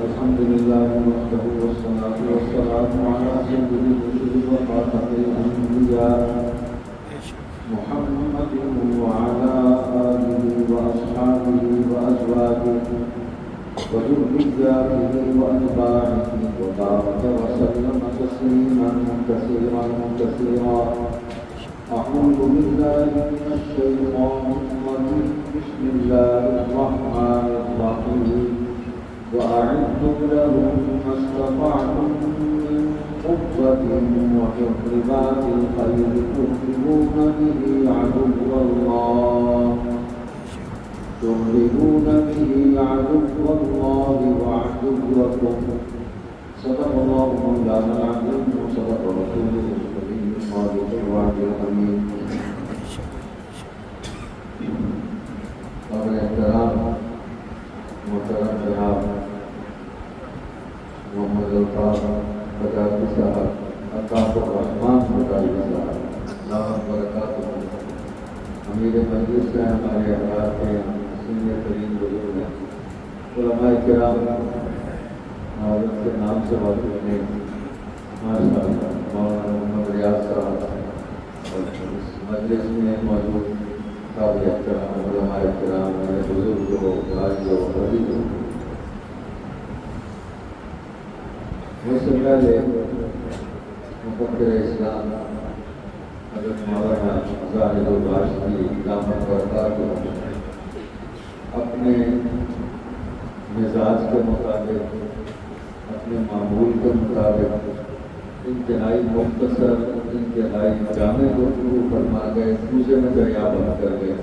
الحمد لله وحده والصلاة والسلام على سيد الرسل وخاتم الأنبياء محمد وعلى آله وأصحابه وأزواجه وذرياته وأتباعه وبارك وسلم تسليما كثيرا كثيرا. أعوذ بالله من الشيطان الرجيم. بسم الله الرحمن الرحيم. وأعدوا لهم ما استطعتم من قوة ومن رباط الخيل ترهبون به عدو الله وعدوكم. صدق الله مولانا العظيم وصدق رسوله الكريم الصادق الوعد الأمين. قابل احترام محترم جناب محمد الطاف بجاتی صاحب الطاف الرحمان بجاتی صاحب اللہ برکاتہ امیر مجلس سے ہمارے احباب کے سینئر ترین بزرگ ہیں علماء کرام حضرت کے نام سے واقف ہیں ماشاء اللہ مولانا محمد ریاض صاحب اور اس مجلس میں موجود قابل احترام علماء کرام میرے بزرگوں بھائیوں عزیزوں. مجھ سے پہلے مفکر اسلام حضرت مولانا زاہد الراشدی دامت برکاتہ اپنے مزاج کے مطابق اپنے معمول کے مطابق انتہائی مختصر انتہائی جامع گفتگو فرما گئے، دوسرے میں دریا بند کر گئے.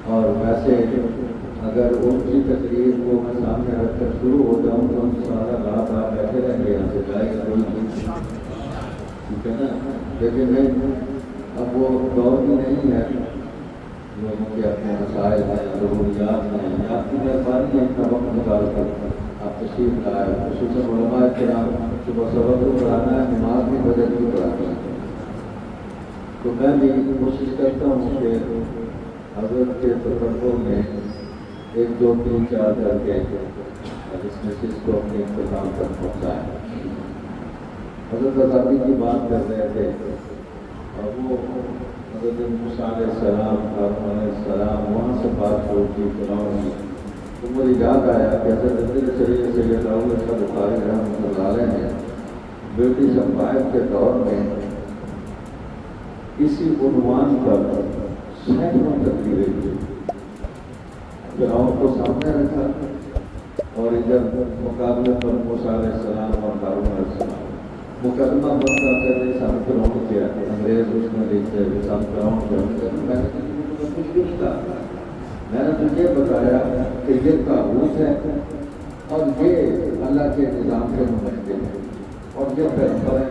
اور ویسے اگر ان کی تقریر کو میں سامنے رکھ کر شروع ہو جاؤں تو سارا رات آپ بیٹھے رہیں گے، یہاں سے جائے گا کوئی چیز، ٹھیک ہے نا. لیکن اب وہ دور بھی نہیں ہے، لوگوں کے اپنے مسائل ہیں، ضروریات ہیں، آپ کی مہربانی ہے اتنا وقت نکال کر آپ تشریف لائے. خصوصاً علماء کرام صبح سبق کو پڑھانا ہے، نماز بھی بجٹ بھی پڑھانا ہے. تو میں بھی کوشش کرتا ہوں کہ حضرت کے تفکر میں 1 2 3 4 کر کے اس میسیج کو اپنے اختتام تک پہنچائیں. حضرت آزادی کی بات کر رہے تھے اور وہ حضرت موسیٰ علیہ السلام ہارون علیہ السلام وہاں سے بات شروع کی فرعون کی، تو مجھے یاد آیا کہ حضرت سید راؤل شاہ بخاری رحمۃ اللہ علیہ نے برٹش امپائر کے دور میں اسی عنوان پر سینکڑوں تقریریں کی. فرعون کو سامنے رکھا اور ادھر مقابلے پر موسیٰ علیہ السلام اور ہارون علیہ السلام مقدمہ بنتا کہتے سام فرعون کیا، انگریز اس میں لکھتے سام فرعون کیا. میں نے کچھ بھی نہیں کہا، میں نے تجھے بتایا کہ یہ طاغوت ہے اور یہ اللہ کے نظام کے نمائندے ہیں اور یہ پیغمبر ہے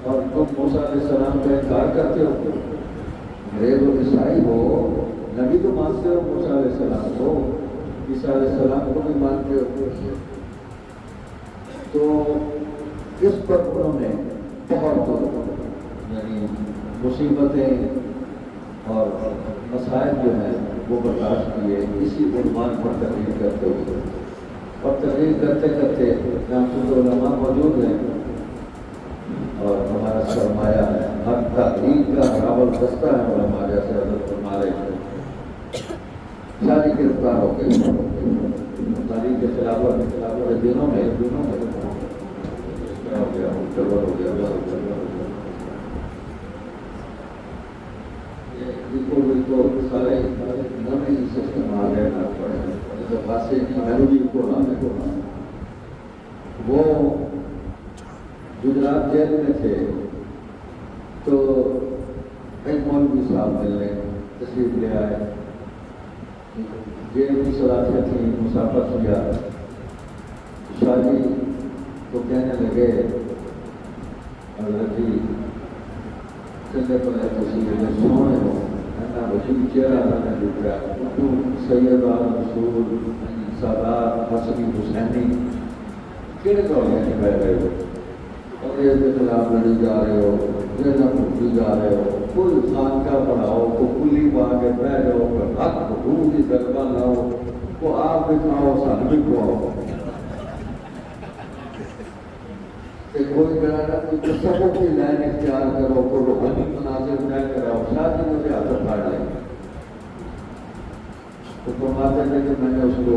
اور تم موسیٰ علیہ السلام کا انکار کرتے ہو. انگریز و عیسائی ہو، نبی تو مانتے ہو موسیٰ علیہ السلام کو، عیسیٰ علیہ السلام کو بھی مانتے ہو. تو اس پر انہوں نے بہت یعنی مصیبتیں اور مسائل جو ہیں وہ برداشت کیے اسی عنوان پر تقریر کرتے ہوئے. اور تقریر کرتے کرتے جامع علماء موجود ہیں اور ہمارا سرمایہ ہے، ہر تحریر کا راول دستہ ہے علماء جیسے حضرت ہمارے ساری گرفتار ہو گئی. تاریخ کے خلاف دنوں میں ہو گیا سارے نئے سسٹم آ گئے وہ گجرات جیل میں تھے تو ایک مولوی صاحب ملنے تشریف لے آئے. جیل کی سلاسیاں تھیں، مسافر کیا. شاہ جی تو کہنے لگے حضرت جی چلے پڑے تصویر سونے ہو وسیع چہرہ نہ دکھ رہا تو سید رسول سادات حسنی حسینی کہڑے دور میں بیٹھ رہے ہو اور یہ کے خلاف لڑی جا رہے ہو، جیسا پھوٹی جا رہے ہو، کوئی خانقاہ پڑھاؤ کو کلی پا کے بہ جاؤ، حق حقوق کی دربہ لاؤ، وہ آپ دکھاؤ سن بھی کھواؤ. کوئی کرانا کوئی تصوف کی لائن اختیار کرو، کوئی روحانی مناظر طے کراؤ، شادی میں سے ہاتھ پھاڑ لیں۔ تو فرماتے تھے کہ میں نے اس کو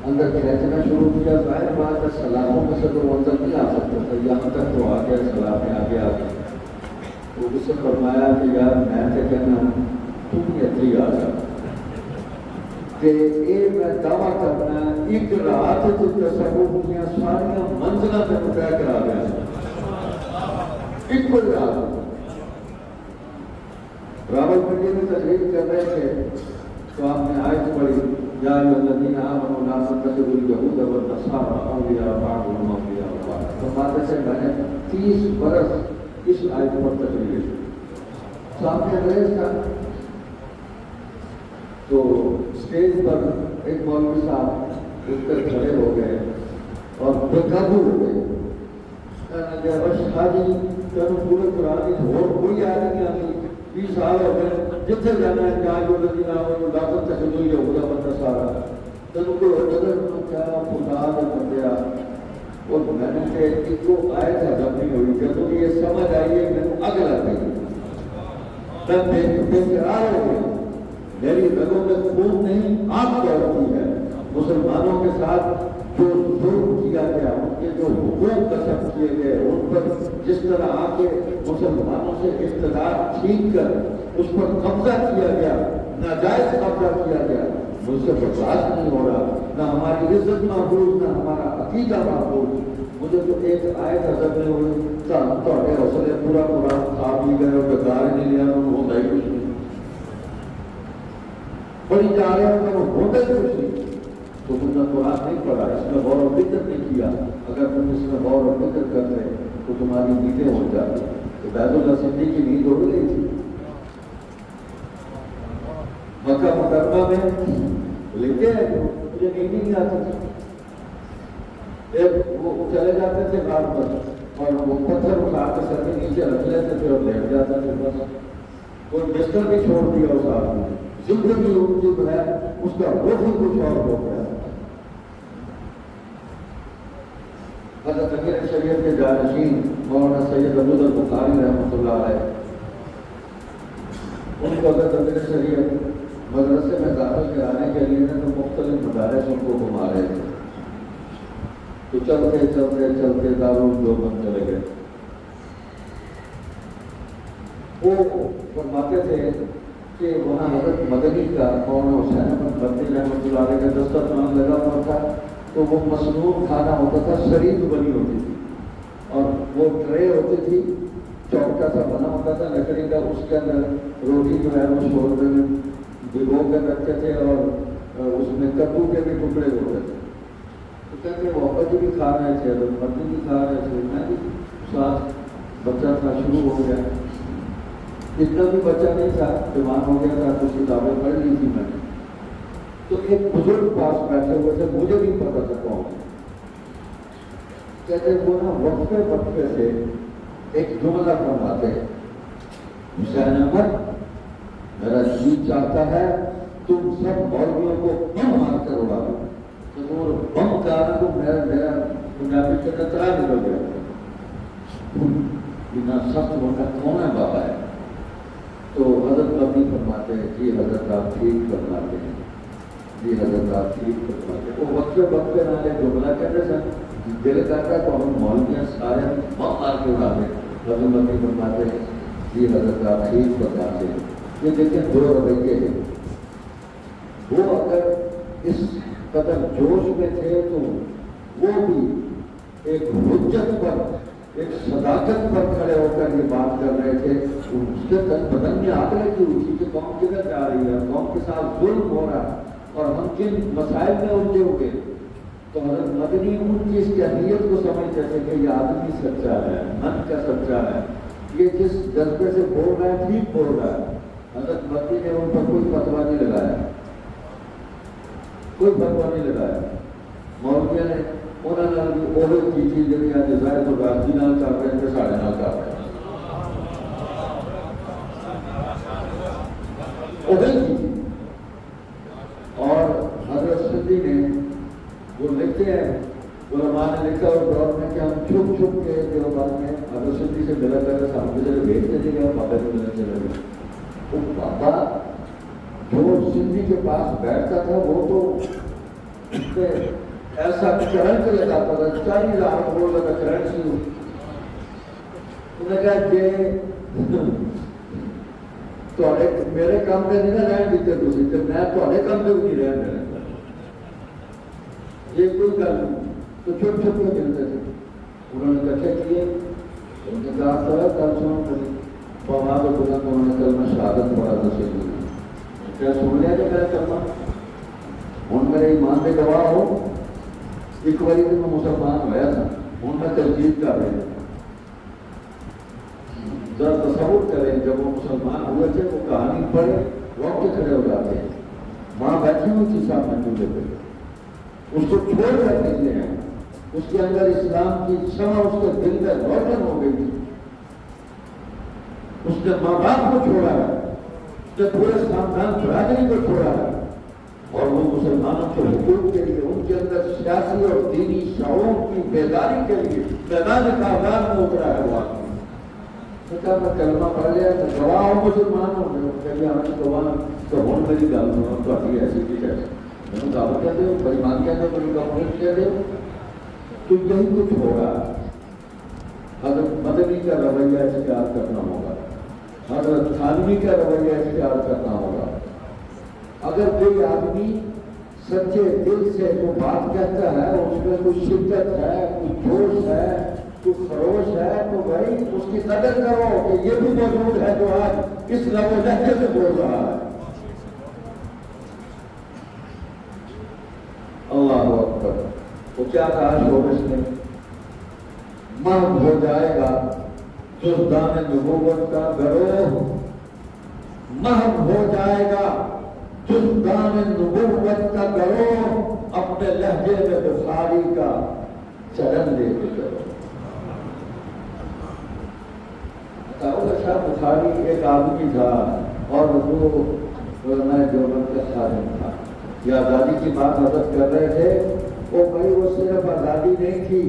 اندر کھینچنا شروع کیا، ظاہر بات ہے سلاموں میں سے تو وہ اندر نہیں آ سکتا تھا، یہاں تک تو آ گیا، سلامیں آگے آ گئی۔ تو اس سے فرمایا کہ یار میں تو کہنا تم اتنے ہی آ جا کہ یہ میں دعویٰ کرنا ایک رات تو تصوف کی ساری منزلیں تک طے کرا دیا، ایک کوئی رات۔ راول پنڈی میں تقریر کر رہے تھے تو آپ نے آیت پڑھی، یا الذین آمنوا لا تتخذوا اليہود والنصارى اولیاء بعضهم اولیاء بعض۔ فرماتے سے میں نے 30 برس اس آیت پر تقریر کی۔ سامنے ریس تھا تو اسٹیج پر ایک مولوی صاحب اٹھ کر کھڑے ہو گئے اور بے قابو ہو گئے، کہنے لگے بس حاجی تینوں پورے قرآن کی اور کوئی آیت نہیں آتی، 20 سال ہو گئے، جتنے جانا ہے جہاں جو الذین آمنوا لا تتخذوا اليہود والنصارى، تینوں کو قدر کیا خدا نے بندیا۔ اور میں نے کہ ایک کو آیت ہضم نہیں ہوئی، جب یہ سمجھ آئی ہے میں اگ لگ گئی، میں بے قرار ہو گئی، میری رگوں میں خون نہیں آگ دوڑتی ہے۔ مسلمانوں کے ساتھ جو ظلم کیا گیا، ان کے جو حقوق قسم کیے گئے، ان پر جس طرح آ کے مسلمانوں سے اقتدار چھین کر اس پر قبضہ کیا گیا، ناجائز قبضہ کیا گیا، مجھ سے برداشت نہیں ہو رہا، نہ ہماری عزت محفوظ، نہ ہمارا عقیدہ محفوظ۔ مجھے تو ایک آیت حضرت نے ہوئی تھوڑے حوصلے پورا قرآن کھا پی گئے اور بیکار نہیں لیا، ہوتا ہی کچھ نہیں، بڑی جا رہے ہیں وہ ہوتا ہی کچھ نہیں۔ تو تم نے قرآن نہیں پڑھا، اس میں غور و فکر نہیں کیا، اگر تم اس میں غور و فکر کرتے تو تمہاری نیندیں ہو جاتی۔ تو بیت اللہ سندھی کی نیند اڑ گئی تھی۔ مکہ مکرمہ میں لیتے ہیں مجھے نیند ہی نہیں آتی تھی، وہ چلے جاتے تھے غار پر اور وہ پتھر اٹھا کے سر کے نیچے رکھ لیتے تھے اور لیٹ جاتے تھے، بس کوئی بستر بھی چھوڑ دیا اس آدمی نے، زندگی ان کی جو ہے اس کا رخ ہی کچھ اور ہو گیا۔ حضرت امیر شریعت کے جانشین مولانا سید ابو ذر بخاری رحمۃ اللہ علیہ، ان کو حضرت امیر شریعت مدرسے میں داخل کرانے کے لیے تو مختلف مدارس ان کو گھما رہے تھے، تو چلتے چلتے چلتے دارالعلوم دیوبند چلے گئے۔ وہ فرماتے تھے کہ وہاں حضرت مدنی کا مولانا حسین احمد مدنی رحمۃ اللہ علیہ کا دسترخوان لگا ہوا تھا، تو وہ مصنوع کھانا ہوتا تھا، شریف بنی ہوتی تھی اور وہ ٹرے ہوتی تھی، چوکٹا سا بنا ہوتا تھا لکڑی کا، اس کے اندر روٹی جو ہے وہ شوربے میں بھگو کر رکھتے تھے اور اس میں کدو کے بھی ٹکڑے ہوتے تھے۔ تو کہتے وہ ابا جی بھی کھا رہے تھے، حضرت مدنی بھی کھا رہے تھے، میں بھی ساتھ، بچہ تھا، شروع ہو گیا، اتنا بھی بچہ نہیں تھا، جوان ہو گیا تھا، کچھ کتابیں پڑھ لی تھی میں نے۔ تو ایک بزرگ پاس بیٹھے ہوئے تھے، مجھے نہیں پتا تھا کون، کہتے وہ نا وقفے وقفے سے ایک جملہ فرماتے ہیں، حسین احمد میرا جی چاہتا ہے تم سب مولویوں کو بم مار کر اڑا دو۔ تو وہ بم کہا تو میرا پنجابی کے نترا نکل گیا، بنا سخت ہونا کون ہے بابا ہے؟ تو حضرت مدنی فرماتے ہیں جی حضرت آپ ٹھیک فرماتے ہیں، جی حضرت آپ ٹھیک فرماتے ہیں۔ وہ وقفے وقفے نہ لے جملہ کہتے سن، دل کرتا تو ہم مولویاں سارے بم مار کے اڑا دیں۔ حضرت مدنی فرماتے ہیں جی حضرت آپ ٹھیک فرماتے ہیں۔ یہ دیکھیں دو رویے ہیں، وہ اگر اس قدر جوش میں تھے تو وہ بھی ایک حجت پر، ایک صداقت پر کھڑے ہو کر یہ بات کر رہے تھے۔ اس کے بدن میں آگ لگی ہوئی تھی کہ قوم کدھر جا رہی ہے، قوم کے ساتھ ظلم ہو رہا ہے اور ہم کن مسائل میں الجھے ہوئے۔ تو حضرت مدنی ان کی اس کی اہمیت کو سمجھتے تھے کہ یہ آدمی سچا ہے، من کا سچا ہے، یہ جس جذبے سے بول رہا ہے ٹھیک بول رہا ہے۔ حضرت مدنی نے ان پر کوئی فتویٰ نہیں لگایا، کوئی فتویٰ نہیں لگایا۔ مولویوں نے انہوں نے بھی عہد کی تھی جب یا جزائر تو راضی نال کر رہے تھے، ساڑھے نال کر رہے عہد کی تھی۔ اور حضرت سندھی نے جو لکھتے ہیں، علماء نے لکھا اور دور میں ہے کہ ہم چھپ چھپ کے دیوبند میں اگر سندھی سے ملا کرتے ہم کسی بھیجتے تھے کہ بابا سے ملنے چلے گئے. وہ بابا جو سندھی کے پاس بیٹھتا تھا وہ تو اس پہ ایسا کرنٹ لگاتا تھا 40,000 وولٹ کا کرنٹ سی. انہوں نے کہا کہ میرے کام پہ نہیں نہ رہن دیتے تھی تو میں تھوڑے کام پہ بھی نہیں رہن دینا. یہ کوئی گل نہیں تو چھوٹ چھوٹ کے ملتے تھے. انہوں نے کٹھے کیے ان کے کہا تھا کل سن وہاں پہ بلا تو انہوں نے کلمہ شہادت پڑھا تھا سے کیا سن لیا کہ میرا کلمہ ہوں میرے ایمان پہ گواہ ہو. ایک باری میں مسلمان ہوا تھا ان میں تجدید کر رہے تھے. ذرا تصور کریں جب وہ مسلمان ہوئے تھے وہ کہانی پڑھے روک کے کھڑے ہو جاتے ہیں. وہاں بیٹھی ہوئی تھی صاحب منجو پہ اس کو چھوڑ کر نکلے ہیں. اس کے اندر اسلام کی شمع اس کے دل میں روشن ہو گئی تھی. اس نے ماں باپ کو چھوڑا ہے, اس نے پورے خاندان برادری کو چھوڑا ہے اور وہ مسلمانوں کے حقوق کے لیے ان کے اندر سیاسی اور دینی شعور کی بیداری کے لیے میدان کارزار میں اترا ہے. وہ آدمی میں کلمہ پڑھ لیا تو گواہ ہوں مسلمان ہوں کہیے ہمیں گواہ تو ہوں میری گل سنو تاری ایسی چیز ہے میں دعوت کہتے ہو بریمان کہتے ہو میری کمپلیٹ کہتے ہو تو یہی کچھ ہوگا. حضرت مدنی کا رویہ اختیار کرنا ہوگا, حضرت تھانوی کا رویہ اختیار کرنا ہوگا. اگر کوئی آدمی سچے دل سے وہ بات کہتا ہے اس میں کوئی شدت ہے کوئی جوش ہے کوئی خروش ہے تو بھائی اس کی قدر کرو کہ یہ بھی موجود ہے جو آج اس لب و لہجے سے بول رہا ہے. اللہ اکبر. وہ کیا کہا شورش نے محو ہو جائے گا جزدان نبوت کا گروہ, محو ہو جائے گا جزدان نبوت کا گروہ, اپنے لہجے میں بخاری کا چرن لے کے چلو. شاہ بخاری ایک آدمی تھا اور وہ علماء دیوبند کا خادم تھا. یہ آزادی کی بات حضرت کر رہے تھے وہ بھائی وہ صرف آزادی نہیں تھی.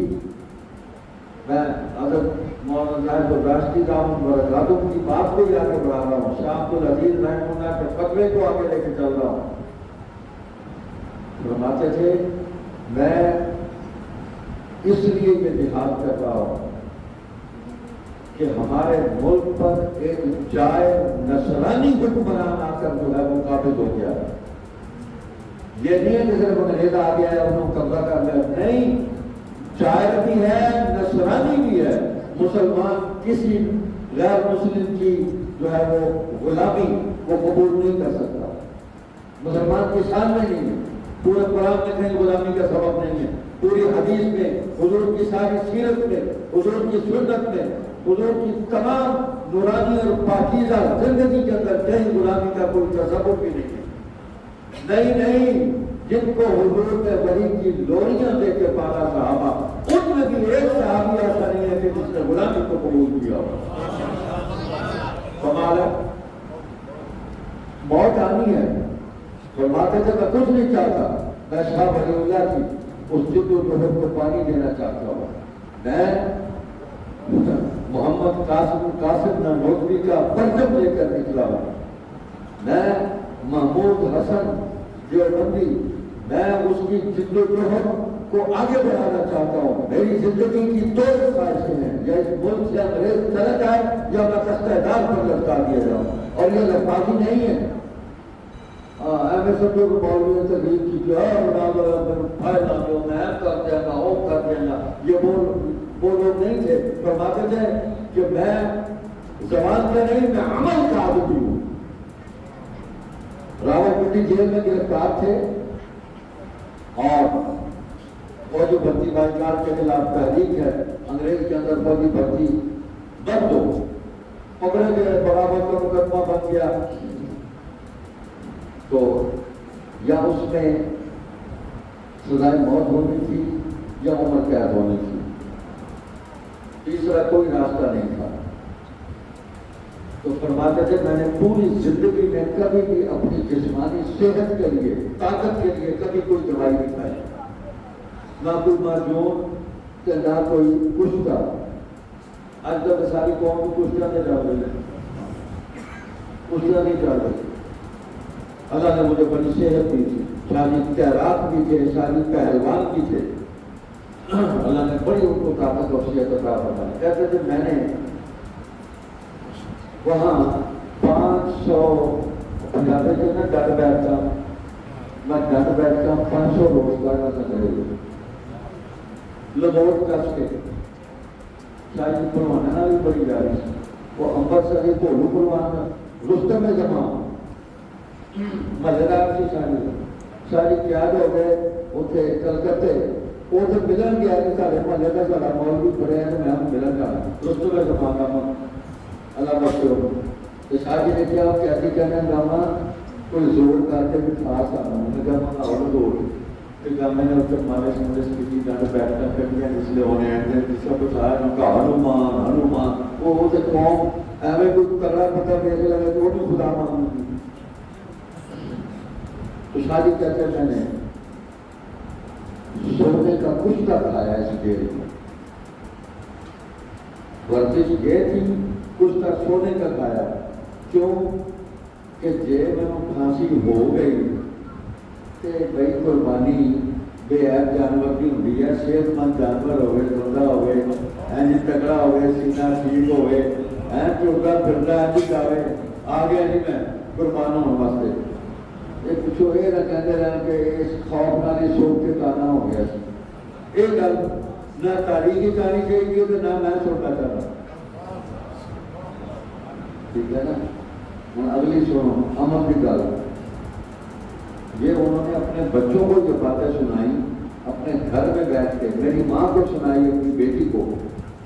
میں حضرت مولانا صاحب راشدی رحمۃ برکاتہ کی بات کو ہی آگے بڑھا رہا ہوں. شاہ عبد العزیز رحمۃ اللہ کے فتوے کو آگے لے کے چل رہا ہوں. فرماتے تھے میں اس لیے یہ جہاد کر رہا ہوں کہ ہمارے ملک پر ایک جائر نصرانی حکمران آ کر جو ہے وہ قابض ہو گیا. یہ نہیں ہے کہ صرف انگریزا آ گیا ہے انہوں نے قبضہ کر لیا, نہیں, جائر بھی ہے نصرانی بھی ہے. مسلمان کسی غیر مسلم کی جو ہے وہ غلامی وہ قبول نہیں کر سکتا. مسلمان کی شان میں نہیں ہے, پورے قرآن میں کہیں غلامی کا سبب نہیں ہے. پوری حدیث میں حضور کی ساری سیرت میں حضور کی سنت میں حضور کی تمام نورانی اور پاکیزہ زندگی کے اندر کہیں غلامی کا کوئی تصور بھی نہیں ہے. نہیں, جن کو حضور نے وحی کی لوریاں دے کے پالا صحابہ, ان میں بھی ایک صحابی ایسا نہیں ہے کہ جس نے غلامی کو قبول کیا ہو. کمال ہے. موت آنی ہے. فرماتے تھے میں کچھ نہیں چاہتا, میں شاہ ولی اللہ کی اس جد و جہد کو پانی دینا چاہتا ہوں. میں محمد قاسم نانوتوی کا پرچم لے کر نکلا ہوں. میں محمود حسن دیوبندی میں اس کی جد و جہد کو آگے بڑھانا چاہتا ہوں. میری زندگی کی دو خواہشیں ہیں, یا اس ملک سے انگریز چلا جائے یا میں تختہ دار پر لٹکا دیا جاؤں. اور یہ لفاظی نہیں ہے. ایسے سب لوگ مولوی تقریر کی کیا فائدہ دو میں کر دیا گا وہ کر دیا گا, یہ وہ لوگ نہیں تھے. فرماتے تھے کہ میں زبان کا نہیں میں عمل کا آدمی ہوں. راولپنڈی جیل میں گرفتار تھے اور فوجی بھرتی بائیکار کے خلاف تحریک ہے, انگریز کے اندر فوجی بھرتی بند ہو, پکڑے گئے, بغاوت کا مقدمہ بن گیا. تو یا اس میں سزائے موت ہونی تھی یا عمر قید ہونی تھی, تیسرا کوئی راستہ نہیں تھا. تو فرماتے تھے میں نے پوری زندگی میں کبھی بھی اپنی جسمانی صحت کے لیے طاقت کے لیے کبھی کوئی دوائی نہیں کھائی, نہ کوئی معجون کہ نہ کوئی کشتا. آج تک ساری قوم کو کشتا نہیں چل رہی ہے, کشتا نہیں چل رہی. اللہ نے مجھے بڑی صحت دی تھی, شادی تیراک بھی تھے, شادی پہلوان بھی تھے. اللہ نے بڑی ان کو طاقت اور صحت عطا فرمائی. کہتے تھے میں نے وہاں 500 جاتے تھے نا ڈٹ بیٹھتا, میں ڈٹ بیٹھتا 500 روز کا نہ لبوٹ کس کے شاید پروانہ بھی بڑی جاری سی. وہ امبرسر کے بھولو پروانہ رستم زمان مزیدار سی ساری قیاد ہو گئے اتنے کلکتے. وہ تو ملن گیا کہ سارے محلے کا سارا مولوی پڑے ہیں تو میں ہم ملن گا رستم زمان کا اللہ بخشو. تو شاہی نے کیا کہتی کہنے گاما کوئی زور کر کے بھی خاص آنا. انہوں نے کہا میں اور زور کہ میں نے اس مارے سمجھے کی ڈنڈ بیٹھنا کرنی جس لیے انہیں آتے سب کچھ آیا ان کا ہنومان ہنومان. وہ تو قوم ایویں کوئی کرا پتا میرے لگے تو وہ بھی خدا مان. تو شادی کہتے میں نے سونے کا کشتہ کھایا اس ڈیڑھ میں. ورزش یہ تھی کشتہ سونے کا کھایا. کیوں کہ جیب میں پھانسی ہو گئی تو بھائی قربانی بے عیب جانور کی ہوتی ہے. صحت مند جانور ہوئے, زندہ ہوئے, جی تکڑا ہوئے, سینہ ٹھیک ہوئے, چوکا پھرتا ہے جی جاوے آ گیا جی میں قربان ہونے واسطے. یہ پوچھو یہ نہ کہتے رہے کہ اس خوف نہ نہیں سوچ کے کانا ہو گیا. یہ گل نہ تاریخی کہانی چاہیے تو نہ میں سوچنا چاہتا. ٹھیک ہے نا. ہوں اگلی سنو امن کی گل. یہ انہوں نے اپنے بچوں کو جو باتیں سنائی اپنے گھر میں بیٹھ کے, میری ماں کو سنائی اپنی بیٹی کو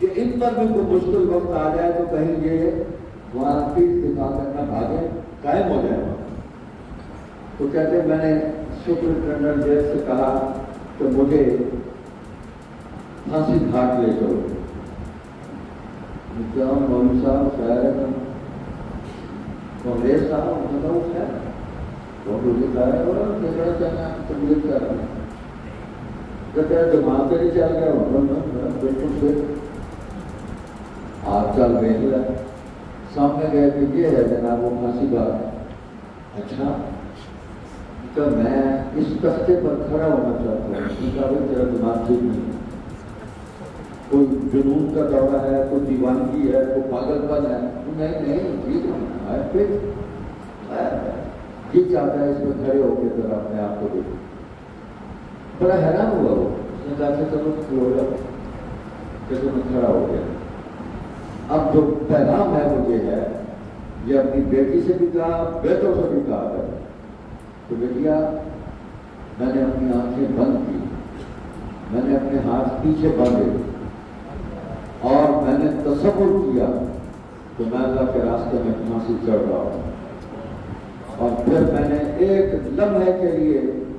کہ ان پر بھی کوئی مشکل وقت آ جائے تو کہیں یہ وہاں پیٹ دفاع کرنا بھاگے قائم ہو جائے. تو کہتے میں نے سپرنٹینڈنٹ جیل سے کہا کہ مجھے پھانسی گھاٹ لے چلو. مولوی صاحب خیر ہے کانگریس صاحب بتاؤ خیر طبیعت کر رہا دماغ پہ نہیں چل گیا بالکل پھر آپ چل دیکھ لیا. سامنے گئے کہ یہ ہے جناب وہ پھانسی گھاٹ. اچھا تو میں اس تختے پر کھڑا ہونا چاہتا ہوں. تیرا دماغ ٹھیک نہیں, کوئی جنون کا دورہ ہے, کوئی دیوانگی ہے, کوئی پاگل پن ہے. نہیں ٹھیک ہے پھر یہ چاہتا ہے اس میں کھڑے ہو کے ذرا اپنے آپ کو دیکھو. بڑا حیران ہوا وہ. اس نے کہا کہ چلو کھڑو جاؤ. جیسے میں کھڑا ہو گیا. اب جو پیغام ہے وہ یہ ہے, یہ اپنی بیٹی سے بھی کہا, بیٹوں سے بھی کہا ہے کہ بیٹیا میں نے اپنی آنکھیں بند کی, میں نے اپنے ہاتھ پیچھے باندھے اور میں نے تصور کیا کہ میں اللہ کے راستے میں پھانسی چڑھ رہا ہوں. اور پھر میں نے ایک لمحے کے لیے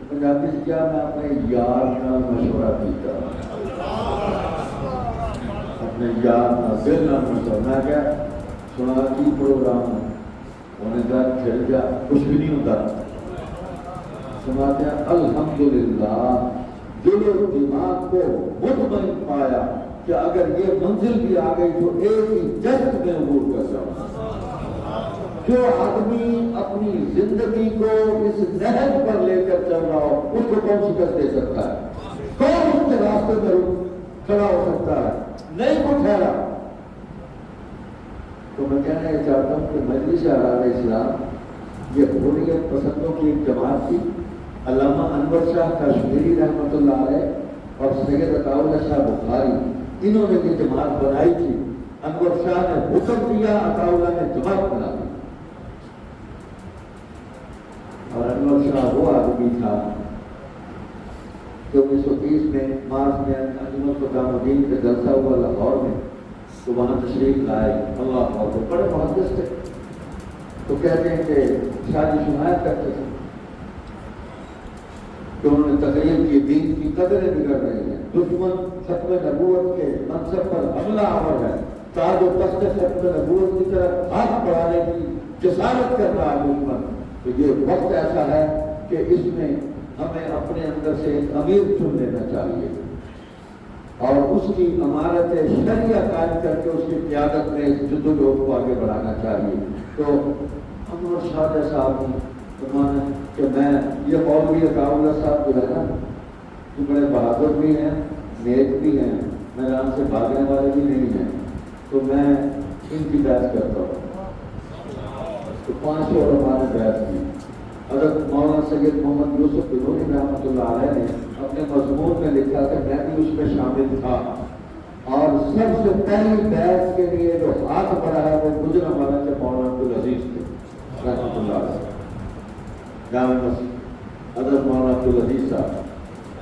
پنجابی سے کیا میں اپنے یار کا مشورہ کیا, اپنے یار کا دل نہ مشورہ. میں کیا سنا کی پروگرام انہیں کہا کھل جا کچھ بھی نہیں ہوتا. سناتے ہیں الحمدللہ دل و دماغ کو مطمئن پایا کہ اگر یہ منزل بھی آ گئی تو ایک ہی جست میں عبور کر جاؤں. جو آدمی اپنی زندگی کو اس نہج پر لے کر چل رہا ہو اس کو کون شکست دے سکتا ہے؟ کون اس کے راستے میں کھڑا ہو سکتا ہے؟ نہیں کو ٹھہرا. تو میں کہنا یہ چاہتا ہوں کہ مجلس اعرار اسلام یہ حریت پسندوں کی ایک جماعت تھی. علامہ انور شاہ کشمیری رحمۃ اللہ علیہ اور سید عطا اللہ شاہ بخاری انہوں نے یہ جماعت بنائی تھی. انور شاہ نے حکم دیا, عطا اللہ نے جماعت بنا دی. اور انور شاہ وہ آدمی تھا جو 1930 میں مارچ میں انجمن خدام الدین کا جلسہ ہوا لاہور میں تو وہاں تشریف لائے. اللہ اکبر, بڑے محدث تھے. تو کہتے ہیں کہ شادی شمایت کرتے تھے کہ انہوں نے تقریر کی دین کی قدریں بگڑ رہی ہیں. دشمن ختم نبوت کے منصب پر حملہ آور ہے. تاج و تخت ختم نبوت کی طرف ہاتھ بڑھانے کی جسارت کر رہا ہے دشمن. تو یہ وقت ایسا ہے کہ اس میں ہمیں اپنے اندر سے ایک امیر چن لینا چاہیے. اور اس کی امارت شریعہ قائم کر کے اس کی قیادت میں اس جدوجہد کو آگے بڑھانا چاہیے. تو انور شاہ صاحب نے فرمایا کہ میں یہ مولوی عطاء اللہ صاحب جو ہے نا جو بڑے بہادر بھی ہیں نیک بھی ہیں میدان سے بھاگنے والے بھی نہیں ہیں تو میں ان کی بحث کرتا ہوں. تو 500 علماء نے بحث کی. حضرت مولانا سید محمد یوسف بنوری رحمۃ اللہ علیہ نے اپنے مضمون میں لکھا کہ میں بھی اس میں شامل تھا اور سب سے پہلی بحث کے لیے جو ہاتھ بڑھا ہے وہ گجرانوالہ کے مولانا عبدالعزیز تھے رحمۃ اللہ علیہ جامع مسجد حضرت مولانا عبدالعزیز صاحب.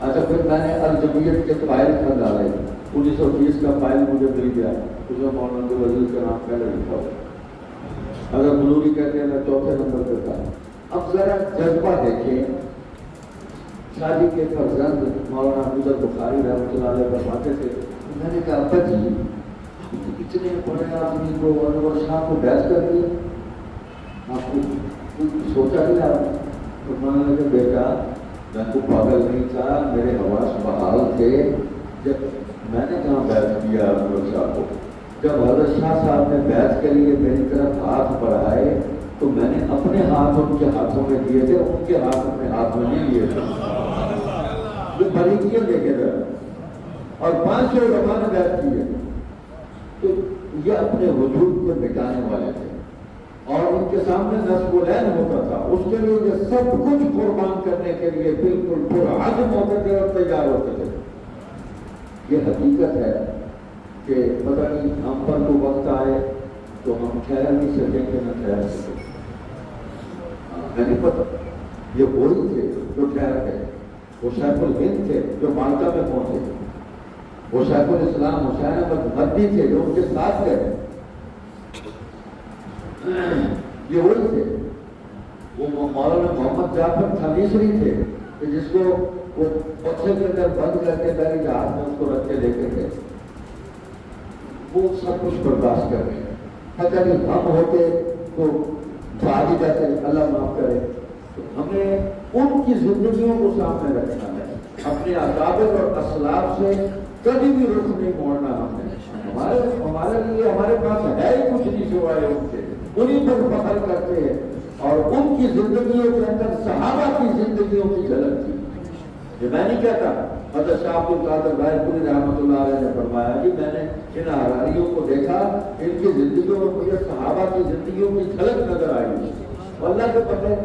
اچھا پھر میں نے الجمعیت کے فائل کا ڈالا 1920 کا فائل مجھے مل گیا اس میں مولانا عبدالعزیز کا نام پہلے لکھا ہوا. حضرت بنوری کہتے ہیں میں 4تھے نمبر پہ تھا. اب ذرا جذبہ دیکھیں. شادی کے فرزند مولانا حضرت بخاری رحمۃ اللہ علیہ فرماتے تھے میں نے کہا ابا جی اتنے بڑے آدمی کو انور شاہ کو بحث کر دیا آپ کو سوچا نہیں آپ فرمانے لگے بیٹا میں تو پاگل نہیں تھا میرے حواس بحال تھے جب میں نے کہاں بحث کیا انور شاہ کو. جب حضرت شاہ صاحب نے بیعت کے لیے میری طرف ہاتھ بڑھائے تو میں نے اپنے ہاتھ ان کے ہاتھوں میں دیے تھے ان کے ہاتھ اپنے ہاتھ میں نہیں لیے تھے. جو باریکیاں دیکھے تھے اور 500 علماء نے بیعت کی ہے تو یہ اپنے وجود کو مٹانے والے تھے اور ان کے سامنے نصب العین ہوتا تھا. اس کے لیے یہ سب کچھ قربان کرنے کے لیے بالکل پرعزم ہوتے تھے اور تیار ہوتے تھے. یہ حقیقت ہے کہ پتہ نہیں ہم پر تو وقت آئے تو ہم ٹھہر نہیں سکیں کہ نہ ٹھہر سکیں. میں نہیں پتا یہ وہی تھے جو ٹھہر گئے. وہ شیخ الہند تھے جو مالٹا میں پہنچے. وہ شیخ الاسلام حسین احمد مدنی تھے جو ان کے ساتھ گئے. یہ وہی تھے. وہ مولانا محمد جعفر تھالیسری تھے کہ جس کو وہ بکسے کے اندر بند کر کے پہلے جہاز میں اس کو رکھ کے لے کے گئے. وہ سب کچھ برداشت کر رہے ہیں. اگر ہم ہوتے تو بھاگ جاتے اللہ معاف کرے. تو ہمیں ان کی زندگیوں کو سامنے رکھنا ہے. اپنے اکابر اور اسلاف سے کبھی بھی رخ نہیں موڑنا. ہم نے ہمارے لیے ہمارے پاس ہے ہی کچھ نہیں سوائے ان سے. انہیں پر فخر کرتے ہیں اور ان کی زندگیوں کے اندر صحابہ کی زندگیوں کی جھلک تھی. یہ میں نہیں کہتا. حضرت شاہ عبد القادر بھائی پوری رحمۃ اللہ علیہ نے فرمایا کہ میں نے ان حراریوں کو دیکھا ان کی زندگیوں میں مجھے صحابہ کی زندگیوں کی جھلک نظر آئی. اللہ کے پتہ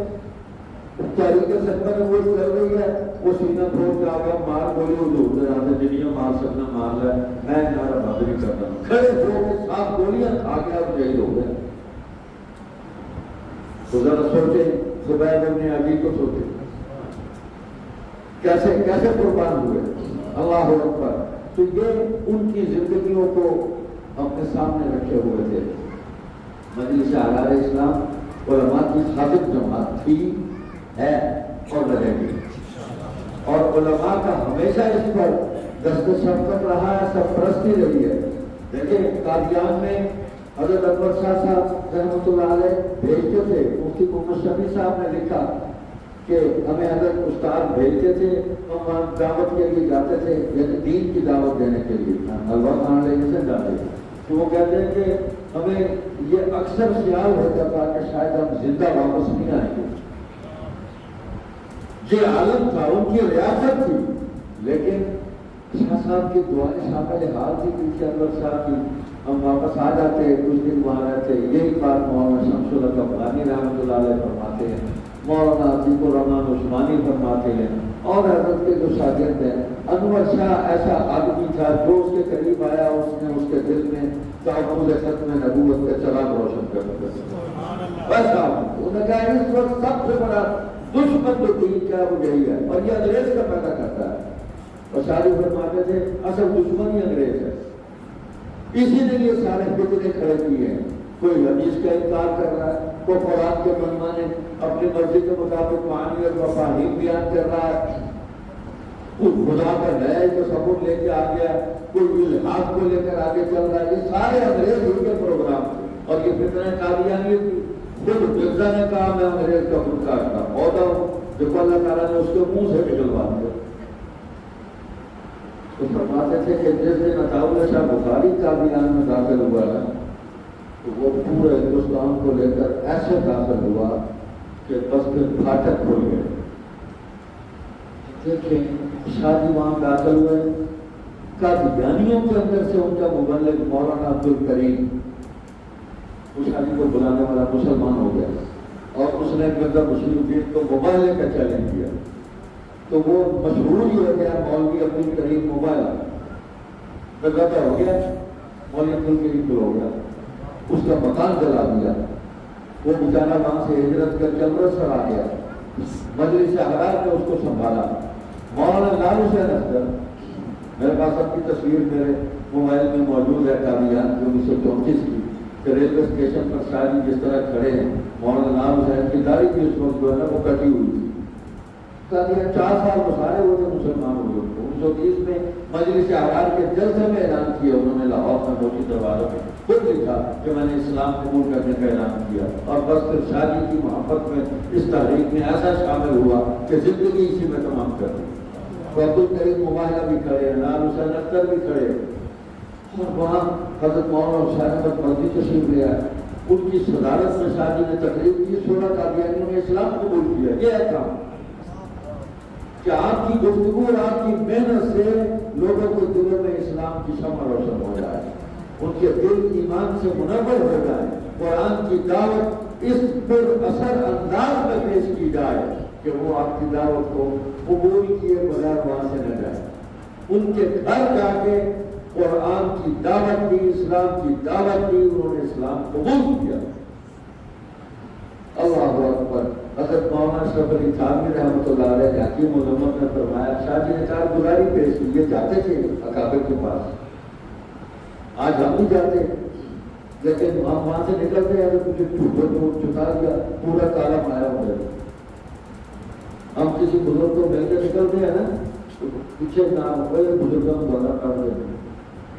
طریقے سے میں وہ کر رہی ہے وہ سینہ پھوڑ کے آ گیا مار گولی حضور سے آتے جنیاں مار سکنا مار لے میں ہمارا بند نہیں کرتا. کھڑے ہو کے 7 گولیاں کھا کے آپ شہید ہو گئے. تو ذرا سوچے زبیر بن عدی کو سوچے کیسے کیسے قربان ہوئے. اللہ اکبر. تو یہ ان کی زندگیوں کو اپنے سامنے رکھے ہوئے تھے. مجلس احرار اسلام علماء کی خادم جماعت تھی ہے اور رہے گی اور علماء کا ہمیشہ اس پر دست شفقت رہا ہے سرپرستی رہی ہے. دیکھیں قادیان میں حضرت انور شاہ صاحب رحمۃ اللہ علیہ بھیجتے تھے. مفتی محمد شفیع صاحب نے لکھا کہ ہمیں حضرت استاد بھیجتے تھے ہم وہاں دعوت کے لیے جاتے تھے یعنی دین کی دعوت دینے کے لیے حلوہ کھانے لے سے جاتے تھے. تو وہ کہتے ہیں کہ ہمیں یہ اکثر خیال ہوتا تھا کہ شاید ہم زندہ واپس نہیں آئیں گے. یہ عالم تھا ان کی ریاست تھی لیکن شاہ صاحب کی دعائیں شامل حال تھی کہ انور شاہ کی ہم واپس آ جاتے کچھ دن وہاں رہتے. یہی بات مولانا شمس الحق افغانی رحمۃ اللہ علیہ فرماتے ہیں. مولانا عتیق الرحمان عثمانی فرماتے ہیں اور حضرت کے جو شاگرد ہیں. انور شاہ ایسا آدمی تھا جو اس کے قریب آیا اس نے اس کے دل میں تحفظ ختم نبوت کا چراغ روشن کر دیا. بس انہوں نے کہا اس وقت سب سے بڑا دشمن جو دین کا وہ یہی ہے اور یہ انگریز کا پیدا کرتا ہے. اور شاہ فرماتے تھے اصل دشمن ہی انگریز ہے. اسی نے یہ سارے فتنے کھڑے کیے ہیں. کوئی حدیث کا انکار کر رہا ہے کوئی قرآن کے منمانے اپنی مرضی کے مطابق معانی اور مفاہیم بیان کر رہا ہے. کوئی خدا کا نیا تصور لے کے آ گیا کوئی الحاد کو لے کر آگے چل رہا ہے. یہ سارے انگریز ان کے پروگرام تھے اور یہ فتنہ قادیانی تھی. خود مرزا نے کہا میں انگریز کا خود کاٹتا پودا ہوں جو اللہ تعالیٰ نے اس کے منہ سے نکلوا دیا. تو فرماتے تھے کہ جس دن عطاءاللہ شاہ بخاری قادیان میں داخل ہوا نا تو وہ پورے ہندوستان کو لے کر ایسے داخل ہوا کہ بس پھر پھاٹک کھل گئے. دیکھیں شاہ جی وہاں داخل ہوئے, قادیانیوں کے اندر سے ان کا مبلغ مولانا عبدالکریم شاہ جی کو بلانے والا مسلمان ہو گیا اور اس نے مرزا بشیر الدین کو مبالغے کا چیلنج کیا. تو وہ مشہور ہی ہو گیا مولوی عبدالکریم مبالغہ بغداد ہو گیا, مولوی عبدالکریم کو ہو گیا, اس کا مکان جلا دیا. وہ بیچارہ وہاں سے ہجرت کر کے امرتسر آ گیا, مجلس احرار نے اس کو سنبھالا. مولانا لال حسین افضل, میرے پاس اب کی تصویر میرے موبائل میں موجود ہے قادیان کی 1934 کی, کہ ریلوے اسٹیشن پر شاہ جی جس طرح کھڑے ہیں, مولانا لال حسین کی داڑھی بھی اس وقت جو ہے نا وہ کٹی ہوئی تھی. قادیان 4 سال گزارے ہوئے تھے مسلمان ہوئے. 1930 میں مجلس احرار کے جلسے میں اعلان کیا انہوں نے لاہور میں موٹی دروازوں میں خود لکھا کہ میں نے اسلام قبول کرنے کا اعلان کیا. اور بس پھر شاہ جی کی محبت میں اس تحریک میں ایسا شامل ہوا کہ زندگی اسی میں تمام کر دی. عبدالکریم مبالغہ بھی کھڑے, لال حسین اختر بھی کھڑے, اور وہاں حضرت مولانا حسین احمد مدنی تشریف لے آئے. ان کی صدارت میں شاہ جی نے تقریر کی, 16 قادیانیوں نے اسلام قبول کیا. یہ ہے کام کہ آپ کی گفتگو اور آپ کی محنت سے لوگوں کے دلوں میں اسلام کی شمع روشن ہو جائے, ان کے دل ایمان سے منور ہو جائے, قرآن کی دعوت اس پر اثر انداز میں پیش کی جائے کہ وہ آپ کی دعوت کو قبول کیے بغیر وہاں سے نہ جائے. ان کے گھر جا کے قرآن کی دعوت دی, اسلام کی دعوت دی, انہوں نے اسلام قبول کیا. اللہ اکبر. حضرت مولانا اشرف علی تھانوی رحمۃ اللہ علیہ حکیم الامت نے فرمایا شاہ جی نے کارگزاری پیش کی, یہ جاتے تھے اکابر کے پاس, آج ہم نہیں جاتے, لیکن ہم وہاں سے نکلتے ہیں تو کچھ چکا دیا پورا کالا پایا ہو گیا. ہم کسی بزرگ کو مل کے نکلتے ہیں نا تو پیچھے نام ہو گئے بزرگوں کو بنا کر دیں,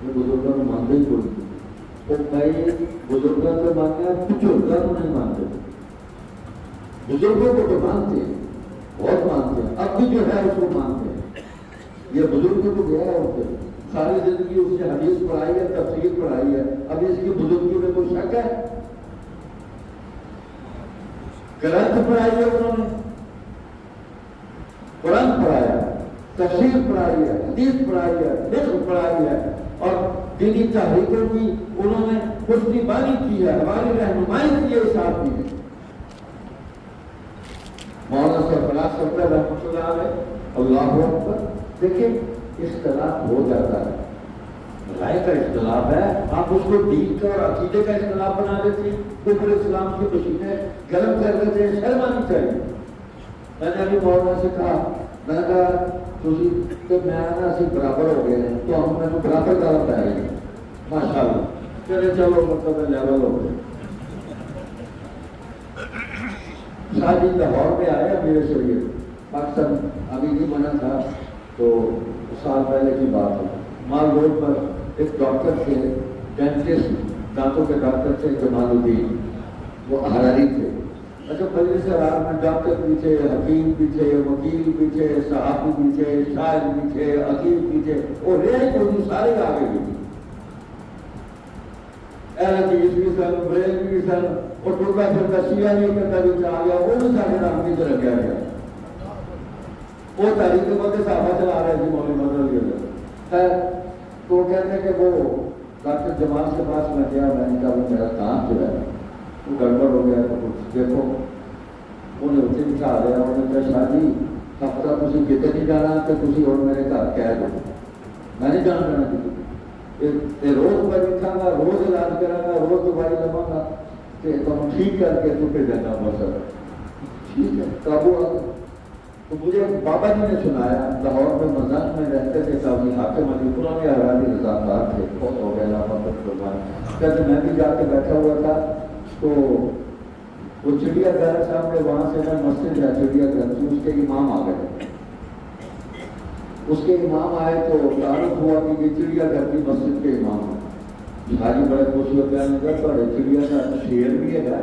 یہ بزرگوں کو مانتے ہی کوئی, تو میں بزرگوں کو مانتے ہیں, بزرگوں کو نہیں مانتے. بزرگوں کو تو مانتے ہیں, بہت مانتے ہیں, اب بھی جو ہے اس کو مانتے ہیں. یہ بزرگ تو گیا ہے اس سے ساری زندگی, اس نے حدیث پڑھائی ہے, تفسیر پڑھائی ہے, اب اس کی بزرگی میں کوئی شک ہے؟ گرنتھ پڑھائی ہے انہوں نے, قرآن پڑھایا, تفسیر پڑھائی ہے, حدیث پڑھائی ہے, فقہ پڑھائی ہے, اور دینی تحریکوں کی انہوں نے پشتی بانی کی ہے, ہماری رہنمائی کی ہے اس آدمی نے. مولانا سرفراز صدر رحمۃ اللہ علیہ, اللہ اکبر. دیکھیں اختلاف ہو جاتا ہے, رائے کا اختلاف ہے, آپ اس کو دین کا اور عقیدے کا اختلاف بنا دیتے ہیں, کفر اسلام کی مشینیں گرم کر دیتے ہیں. شرم آنی چاہیے. میں نے ابھی مولانا سے کہا, میں نے کہا کہ میں برابر ہو گئے ہیں تو ہم نے برابر کا بتایا گے ماشاء اللہ, چلے چلو مطلب لیول ہو گئے. شاہ جی لاہور میں آئے میرے شریعت, پاکستان ابھی نہیں بنا تھا تو سال پہلے کی بات ہے. مال روڈ پر ایک ڈاکٹر تھے, ڈینٹسٹ, دانتوں کے ڈاکٹر تھے جمال الدین, وہ احراری تھے. اچھا مجلس احرار میں ڈاکٹر بھی تھے, حکیم بھی تھے, وکیل بھی تھے, صحافی بھی تھے, شاعر بھی تھے, ادیب بھی تھے, اور رہے کوئی سارے آگے بھی تھے. حدیث بھی سن, بریلوی بھی سن, اور ٹوٹا پھرتا شیعہ نہیں کرتا بھی چاہ گیا, وہ بھی سارے نام کی طرح کیا گیا. وہ تاریخ کے بعد صحابہ چلا رہے تھے مولوی مدر علی خیر. تو وہ کہتے ہیں کہ وہ ڈاکٹر جمال کے پاس میں گیا, میں نے کہا وہ میرا کام جو ہے وہ گڑبڑ ہو گیا, تو کچھ دیکھو. انہیں اتنے بٹھا دیا, انہوں نے کہا شاہ جی ہفتہ تھی کتنے نہیں جانا کہ تھی اور میرے گھر کہہ دو, میں نہیں جان دینا کسی, روز میں لکھا گا, روز علاج کرا گا, روز دوائی لوا گا کہ تم ٹھیک کر کے تو پھر دینا مسئلہ ٹھیک ہے قابو آ گیا. تو مجھے بابا جی نے سنایا, لاہور میں مزاق میں رہتے تھے قاضی حاکم علی, انہوں نے احراری رضاکار تھے, بہت ہو گیا محمد قربان. کہتے میں بھی جا کے بیٹھا ہوا تھا تو وہ چڑیا گھر سامنے وہاں سے نا مسجد ہے چڑیا گھر کی, اس کے امام آ گئے. اس کے امام آئے تو تعارف ہوا کہ یہ چڑیا گھر کی مسجد کے امام ہیں. حاجی بڑے خوش ہوتے ہیں کہ بڑے چڑیا گھر شیر بھی ہے,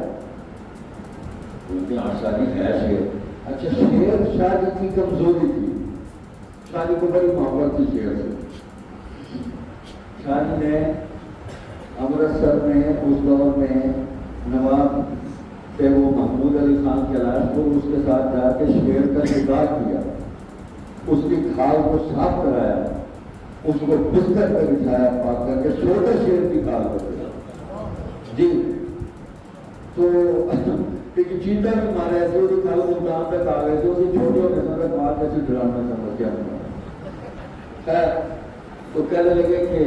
آسانی ہے شیر. اچھا شیر شاہ جی کی کمزوری تھی, شاہ جی کو بڑی محبت تھی شیر سے, شاہ جی نے امرتسر میں اس دور میں نواب تھے وہ محمود علی خان کے لاش کو اس کے ساتھ جا کے شیر کا نکاح کیا، اس کی کھال کو صاف کرایا، اس کو بستر پہ بچھایا پاک کر کے، چھوٹے شیر کی کھال کو جی تو ایک چیتا بھی مارا ہے جو کھال ملتان پہ کھا گئے تھے، اسی چھوٹے ہونے سے کھال کیسے ڈرانا سمجھ گیا خیر تو کہنے لگے کہ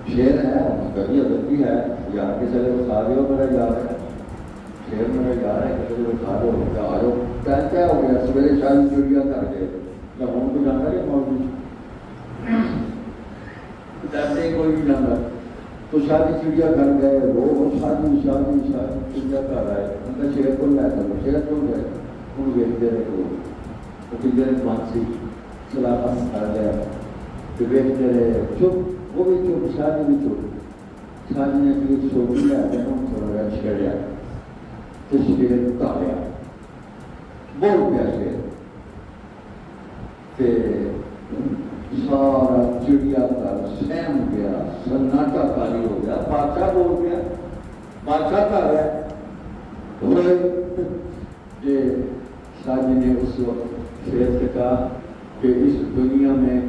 شیر ہے کبھی ادبی ہے یار کے چلے وہ سارے ہو میرا یار ہے شیر میرا یار ہے کہ وہ سارے ہو کیا آ رہو کیا ہو گیا سویرے شاید چڑیا کر گئے یا ہم کو جانا ہے موجود جانتے کوئی نہیں جانا تو شادی چڑیا کر گئے وہ شادی شادی شادی چڑیا کر رہا ہے ان کا شیر کو لیا تھا شیر کو گئے ان ویکتے رہے وہ پھر مانسی سلاح کر گیا کہ ویکتے رہے چپ وہ بھی چپ شادی بھی چپ شادی نے پھر چھوٹی لیا کہ ہم تھوڑا چھیڑیا تو شیر کاٹیا بول گیا شیر کہ سارا چڑیا کا سہم گیا سناٹا کاری ہو گیا بادشاہ بول گیا بادشاہ کا ہے شاہ جی نے اس وقت شیر سے کہا کہ اس دنیا میں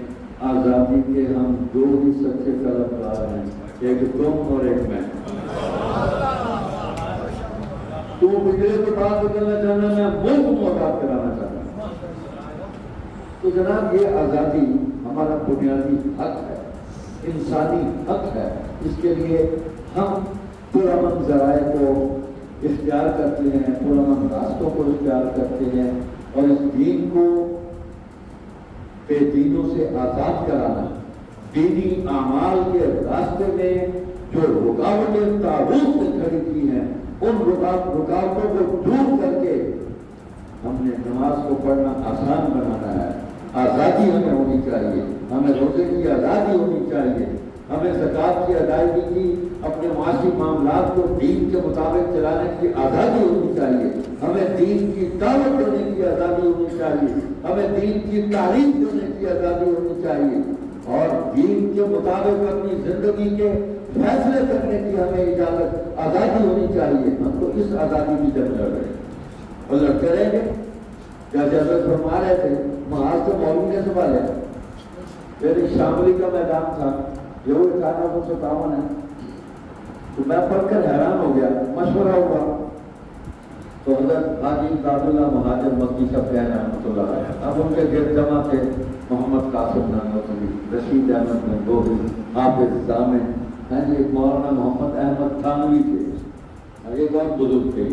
آزادی کے ہم دو ہی سچے طلبگار ہیں ایک تم اور ایک میں تو بجلے کے بعد نکلنا چاہنا میں ملک معتاد کرانا چاہتا ہوں تو جناب یہ آزادی ہمارا بنیادی حق ہے انسانی حق ہے اس کے لیے ہم پرامن ذرائع کو اختیار کرتے ہیں پرامن راستوں کو اختیار کرتے ہیں اور اس دین کو بے دینوں سے آزاد کرانا دینی اعمال کے راستے میں جو رکاوٹیں تعارف سے کھڑی کی ہیں ان رکاوٹوں کو دور کر کے ہم نے نماز کو پڑھنا آسان بنانا ہے آزادی ہمیں ہونی چاہیے ہمیں روزے کی آزادی ہونی چاہیے ہمیں زکوٰۃ کی ادائیگی کی اپنے معاشی معاملات کو دین کے مطابق چلانے کی آزادی ہونی چاہیے ہمیں دین کی دعوت دینے کی آزادی ہونی چاہیے ہمیں دین کی تعلیم دینے کی آزادی ہونی چاہیے اور دین کے مطابق اپنی زندگی کے فیصلے کرنے کی ہمیں اجازت آزادی ہونی چاہیے ہم تو اس آزادی کی جنگ لڑ رہے ہیں اور لڑتے رہیں گے جیسے حضرت فرما رہے تھے محاذ سے مولوی نے سنبھالے میری شاملی کا میدان تھا یہ 1857 ہے تو میں پڑھ کر حیران ہو گیا مشورہ ہوا تو حضرت حاجی عبداللہ مہاجر مکی صاحب رحمۃ اللہ علیہ اب ان کے گرد جمع تھے محمد قاسم نانوتوی رشید احمد گنگوہی حافظ ضامن ہیں جی مولانا محمد احمد تھانوی تھے یہ بہت بزرگ تھے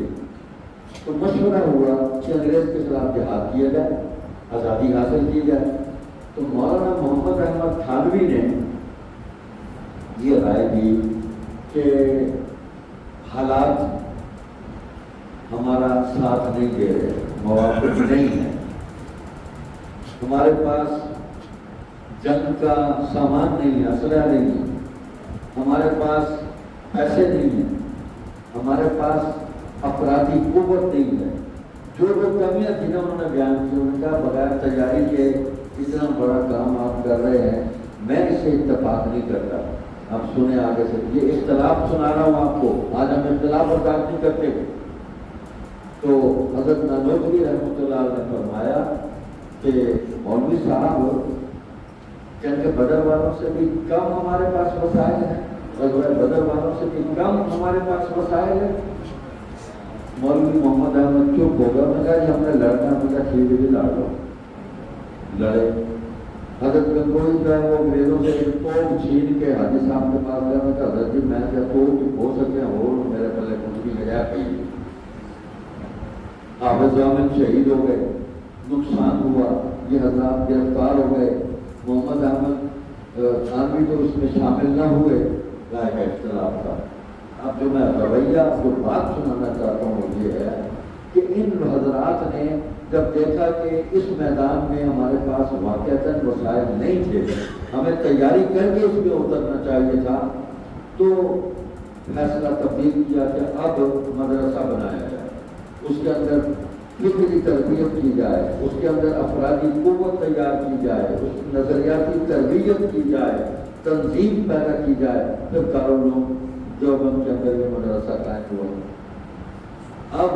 تو مشورہ ہوا کہ انگریز کے خلاف جہاد کیا جائے آزادی حاصل کی جائے تو مولانا محمد احمد تھانوی نے یہ رائے دی کہ حالات ہمارا ساتھ نہیں دے رہے موافق نہیں ہے ہمارے پاس جنگ کا سامان نہیں ہے اسلحہ نہیں ہے ہمارے پاس پیسے نہیں ہیں ہمارے پاس افرادی قوت نہیں ہے جو کمیاں تھیں نا انہوں نے بیان کی ان کا بغیر تیاری کے اتنا بڑا کام آپ کر رہے ہیں میں اسے اتفاق نہیں کرتا آپ سنیں آگے سے یہ اختلاف سنا رہا ہوں آپ کو آج ہم اختلاف برداشت نہیں کرتے تو حضرت نانوتوی رحمۃ اللہ نے فرمایا کہ مولوی صاحب کہ بدر والوں سے بھی کم ہمارے پاس وسائل ہیں بدر والوں سے بھی کم ہمارے پاس وسائل ہیں مولوی محمد احمد چپ ہوگا میں کہا ہم نے لڑنا ہم نے ٹھیک ہے لڑ لو لڑے حضرت گنگوہی جو ہے وہ انگریزوں سے ایک توپ چھین کے حاجی صاحب کے پاس گیا میں کہا حضرت جی میں کیا توپ ہو سکے اور میرے پہلے کچھ بھی گیا کہیں حافظ ضامن شہید ہو گئے نقصان ہوا یہ حضرات گرفتار ہو گئے محمد احمد تھانوی تو اس میں شامل نہ ہوئے رائے کا اختلاف تھا اب جو میں رویہ جو بات سنانا چاہتا ہوں وہ یہ ہے کہ ان حضرات نے جب دیکھا کہ اس میدان میں ہمارے پاس واقعتاً وسائل نہیں تھے ہمیں تیاری کر کے اس میں اترنا چاہیے تھا تو فیصلہ تبدیل کیا کہ اب مدرسہ بنایا جائے اس کے اندر فکری تربیت کی جائے اس کے اندر افرادی قوت تیار کی جائے اس کی نظریاتی تربیت کی جائے تنظیم پیدا کی جائے، پھر دارالعلوم دیوبند کے اندر یہ مدرسہ قائم ہوا۔ اب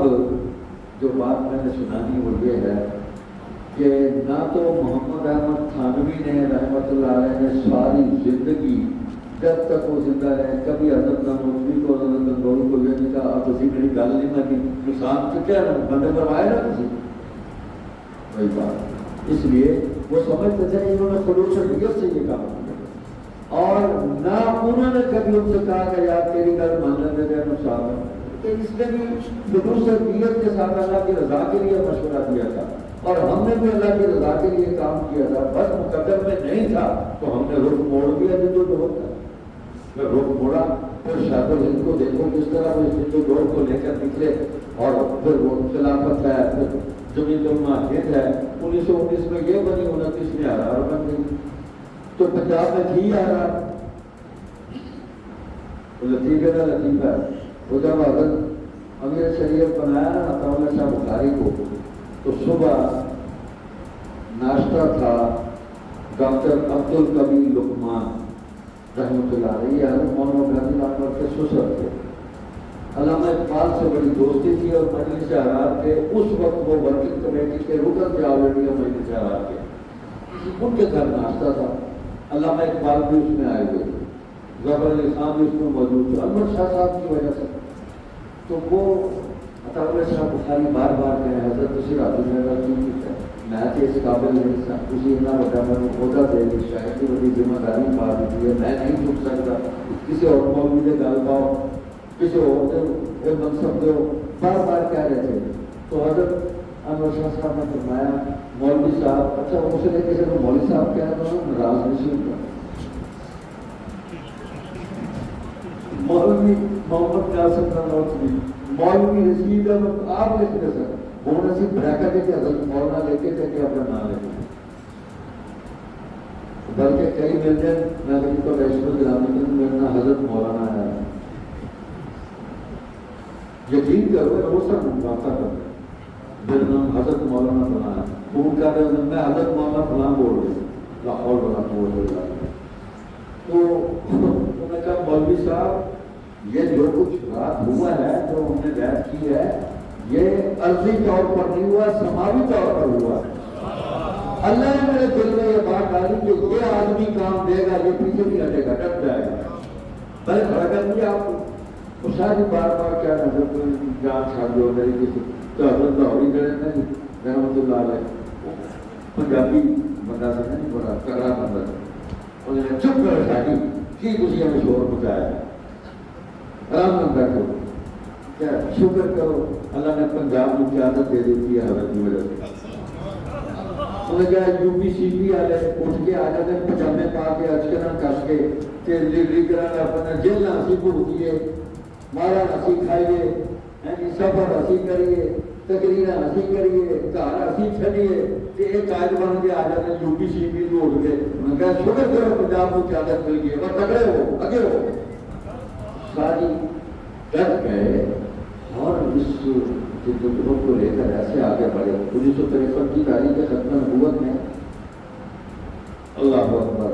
جو بات میں نے سنانی وہ یہ ہے کہ نہ تو محمد احمد تھانوی نے رحمۃ اللہ علیہ نے ساری زندگی جب تک وہ زندہ رہے کبھی حضرت نانوتوی کو حضرت گنگوئی کو یہ نہیں کہا اب اسی بڑی گل نہیں مانی نقصان تو کیا بندے کروائے نا کسی وہی بات۔ اس لیے وہ سمجھتے تھے انہوں نے خلوص نیت سے یہ کام کیا، اور نہ انہوں نے کبھی ان سے کہا کہ یار تیری گل ماننے دے گئے نقصان ہے، کہ اس نے بھی خلوص نیت کے ساتھ اللہ کی رضا کے لیے مشورہ دیا تھا، اور ہم نے بھی اللہ کی رضا کے لیے کام کیا تھا، بس مقدر میں نہیں تھا تو ہم نے رخ موڑ دیا جدو جہد کا، پھر رخ موڑا، پھر شاہد الہند کو دیکھو کس طرح وہ جدو جہد کو لے کر نکلے، اور پھر وہ خلافت ہے، پھر جمعیت علماء ہند ہے، 1919 میں یہ بنی، 29 میں آرار بن گئی، تو پنجاب میں تھی آرار، لطیف ہے نا لطیف ہے، وہ جب حضرت امیر شریف بنایا نا عطا اللہ شاہ بخاری کو، تو صبح ناشتہ تھا ڈاکٹر عبدالکبیر لقمان رحمۃ اللہ علیہ، حضرت مولانا غازی احمد کے سسر تھے، علامہ اقبال سے بڑی دوستی تھی، اور مجلس آرار کے اس وقت وہ ورکنگ کمیٹی کے رکن تھے آلریڈی مجلس آرار کے، ان کے گھر ناشتہ تھا، علامہ اقبال بھی اس میں آئے ہوئے تھے، ظفر علی خان بھی اس میں موجود تھے، انور شاہ صاحب کی وجہ سے، تو وہ عطا اللہ شاہ بخاری بار بار کہے حضرت اسی رات میں کہ اس قابل نہیں تھا، اسی اتنا بڑا میں نے عہدہ دے دی، شاید کی بڑی ذمہ داری پا دی ہے، میں نہیں جھک سکتا، کسی اور مولوی سے گل پاؤ، کسی اور سے منصب دو، بار بار کہہ رہے تھے، تو حضرت انور شاہ صاحب نے فرمایا مولوی صاحب، اچھا اسے لے کسی کو مولوی صاحب کہہ رہا ہوں ناراض نہیں ہوتا، مولوی محمد قاسم نانوتوی مولوی رشید احمد آپ لکھ دے سر وہ نصیب بریکٹ ہے کہ حضرت مولانا لے کے تھے کہ اپنا نام لے کے بلکہ کئی مل جائیں، میں کہیں تو ویشنو گرامی میرا حضرت مولانا ہے، یقین کرو وہ سب باتیں کر رہے میرا نام حضرت مولانا فلاں ہے، فون کر رہے میں حضرت مولانا فلاں بول رہے لاہور بنا بول رہے، تو انہوں نے کہا مولوی صاحب یہ جو کچھ رات ہوا ہے جو ہم نے بیعت کی ہے یہ عرضی طور پر نہیں ہوا، سماوی طور پر ہوا، اللہ نے میرے دل میں یہ بات ڈالی کہ یہ آدمی کام دے گا، یہ پیچھے نہیں ہٹے گا، ڈٹ جائے گا، بھلے کھڑا کر دیا آپ کو، شاید بار بار کیا نظر کوئی جان چھاڑ دو میری کسی تو حضرت لاہوری کرے نہیں رحمۃ اللہ علیہ پنجابی بندہ سے نہیں بڑا کرا بندہ، انہوں نے چپ کر شادی کی کسی ہمیں شور مچایا، آرام نہ بیٹھو، کیا شکر کرو اللہ نے پنجاب میں قیادت دے دیتی ہے حضرت کی وجہ سے، انہوں نے کہا یو پی سی پی والے اٹھ کے آ جاتے ہیں پجامے پا کے اچکن کس کے کہ لیڈری کرانا اپنا جیل نہ ہنسی بھوکیے، مارا ہنسی کھائیے، سفر ہنسی کریے، تقریر ہنسی کریے، گھر ہنسی چلیے، کہ ایک قائد بن کے آ جاتے ہیں یو پی سی پی کو اٹھ کے، انہوں نے کہا شکر کرو پنجاب کو قیادت مل گئی، بس تگڑے ہو آگے ہو، ساری ڈٹ گئے اور اس جدوجہد کو لے کر ایسے آگے بڑھے۔ 1953 کی تاریخ ختم نبوت میں اللہ اکبر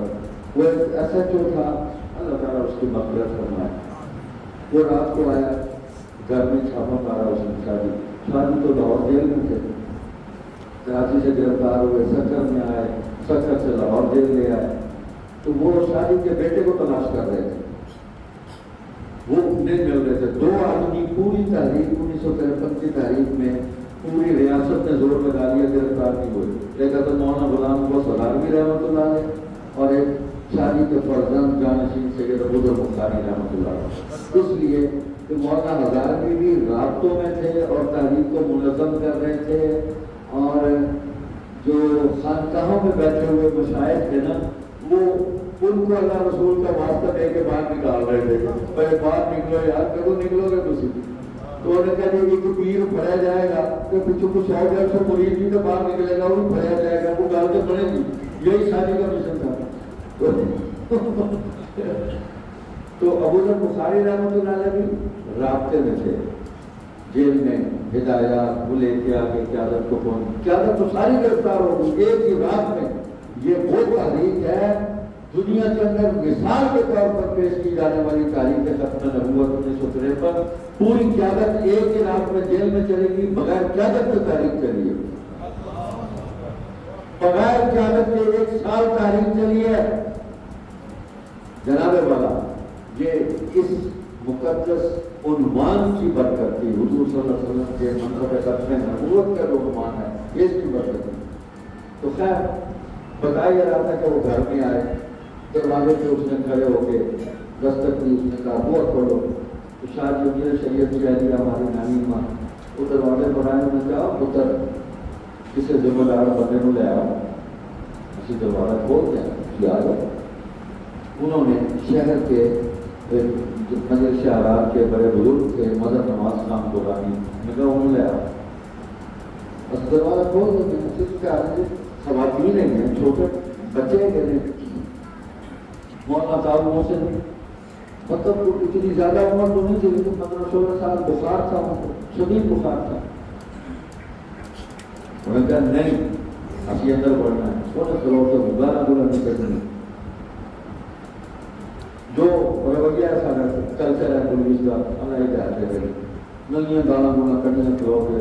وہ ایک ایس ایچ او تھا، اللہ تعالیٰ اس کی مغفرت فرمائے، وہ رات کو آیا گھر میں چھاپا مارا، اس نے شادی تو لاہور جیل میں تھے، کراچی سے گرفتار ہوئے، سکر میں آئے، سکر سے لاہور جیل لے آئے، تو وہ شادی کے بیٹے کو تلاش کر رہے تھے، وہ نہیں مل رہے تھے، دو آدمی پوری تحریک 1953 کی تاریخ میں پوری ریاست نے زور لگا لیا، گرفتار نہیں ہوئے، ایک حضرت مولانا غلام عباس ہزاروی رحمۃ اللہ علیہ اور ایک شادی کے فرزند جانشین سید ابوذر بختاری رحمۃ اللہ علیہ، اس لیے کہ مولانا ہزاروی بھی رابطوں میں تھے اور تحریک کو منظم کر رہے تھے، اور جو خانقاہوں میں بیٹھے ہوئے مشائخ تھے نا وہ ان کو اللہ رسول کا واسطہ دے کے باہر نکال رہے تھے، پہلے باہر نکلو یار، کدو نکلو گے تھی، تو انہوں نے کہا کہ ایک پیر پڑھا جائے گا تو کچھ کچھ 100-150 مرید بھی تو باہر نکلے گا، وہ پڑھا جائے گا، وہ گل تو بنے گی، یہی شادی کا مشن تھا۔ تو ابوذر بخاری رحمۃ اللہ علیہ بھی رابطے میں تھے، جیل میں ہدایات وہ لے کے آگے قیادت کو پہنچ، قیادت تو ساری گرفتار ہو گئی ایک ہی رات میں۔ یہ وہ تحریک ہے دنیا کے اندر مثال کے طور پر پیش کی جانے والی تاریخ ختم نبوت 1953 پوری قیادت ایک ہی رات میں جیل میں چلے گی، بغیر قیادت کی تاریخ چلی ہے، بغیر قیادت کے 1 سال تاریخ چلی ہے جناب والا۔ یہ اس مقدس عنوان کی برکت تھی، حضور صلی اللہ علیہ وسلم کے منصب ختم نبوت کا جو عنوان ہے یہ اس کی برکت تھی۔ تو خیر بتایا جا رہا تھا کہ وہ گھر میں آئے، دروازے پہ اس نے کھڑے ہو کے دستک دی، اس نے کہا بہت پڑھو، تو شاید جو میرے شریعت شہری ہماری نانی ماں وہ دروازے پر آئے، انہوں نے کہا پتر کسی ذمہ دار بندے کو لے آؤ، اسی دروازہ کھول دیا جی آ جاؤ۔ انہوں نے شہر کے مجلس شعراء کے بڑے بزرگ تھے مدر نواز خان قرانی، میں کہا انہوں نے لے آؤ، بس دروازہ کھول دیا، خواتین ہیں چھوٹے بچے ہیں، مولانا صاحب سے مطلب اتنی زیادہ عمر تو نہیں تھی لیکن 15-16 سال، بخار تھا، شدید بخار تھا۔ انہوں نے کہا نہیں اسی اندر پڑھنا ہے، سونے فلور سے گانا بولا نہیں کرنا، جو رویہ سارا کلچر ہے پولیس کا ہمیں یہ کہتے ہیں نہیں گانا بولا کرنے فلور پہ۔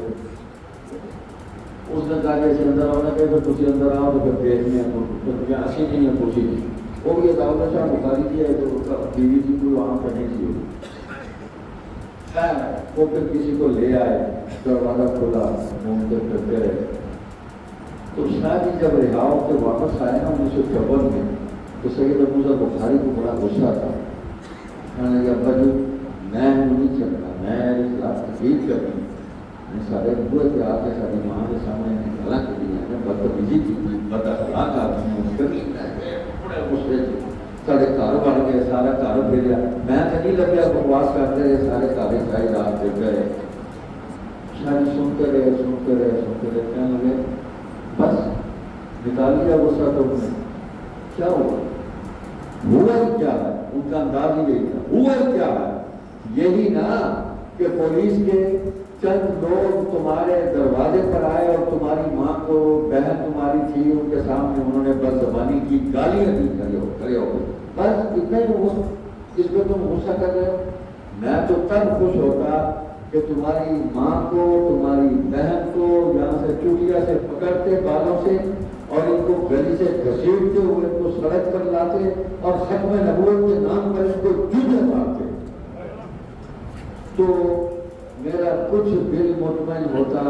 اس نے کہا کہ اسی اندر آنا کہ پھر تھی اندر آؤ تو پھر دیکھنے ہیں اچھی نہیں ہے خوشی نہیں، وہ بھی داؤد شاہ بخاری کی ہے جو بیوی کی کوئی وہاں پہ نہیں تھی، وہ پھر کسی کو لے آئے، دروازہ کھولا، گھومتے پھرتے رہے۔ تو شاید جب رہا ہو کے واپس آئے نا 1954 میں، تو سید ابو ذر بخاری کو بڑا غصہ تھا، کہنے لگا ابا جی میں نہیں چلنا، میں اس خلاف تحقیق کرنی، سارے ہوئے کہ آپ کے ساری ماں کے سامنے گلا کر دیا ہے، بدتمیزی کی، بد اخلاق آدمی سارے گھر بن گئے، سارا گھر پھیریا، میں تو نہیں لگیا بکواس کرتے رہے، سارے گھر ساری رات پھر گئے، شاید سنتے رہے کہنے لگے بس نکال لیا غصہ تو نے، کیا ہوا کیا ہے؟ ان کا انداز ہی یہی تھا، ہوا کیا ہے؟ یہی نا کہ پولیس کے چند لوگ تمہارے دروازے پر آئے اور تمہاری ماں کو، بہن تمہاری تھی ان کے سامنے انہوں نے بد زبانی کی، گالیاں دی، کھڑے ہو گئے، بس اتنا ہی اس پہ تم غصہ کر رہے ہو۔ میں تو تب خوش ہوتا کہ تمہاری ماں کو، تمہاری بہن کو یہاں سے چوٹیا سے پکڑتے بالوں سے اور ان کو گلی سے گھسیٹتے ہوئے ان کو سڑک پر لاتے اور ختم نبوت کے نام پر ان کو جوتے مارتے، تو میرا کچھ دل مطمئن ہوتا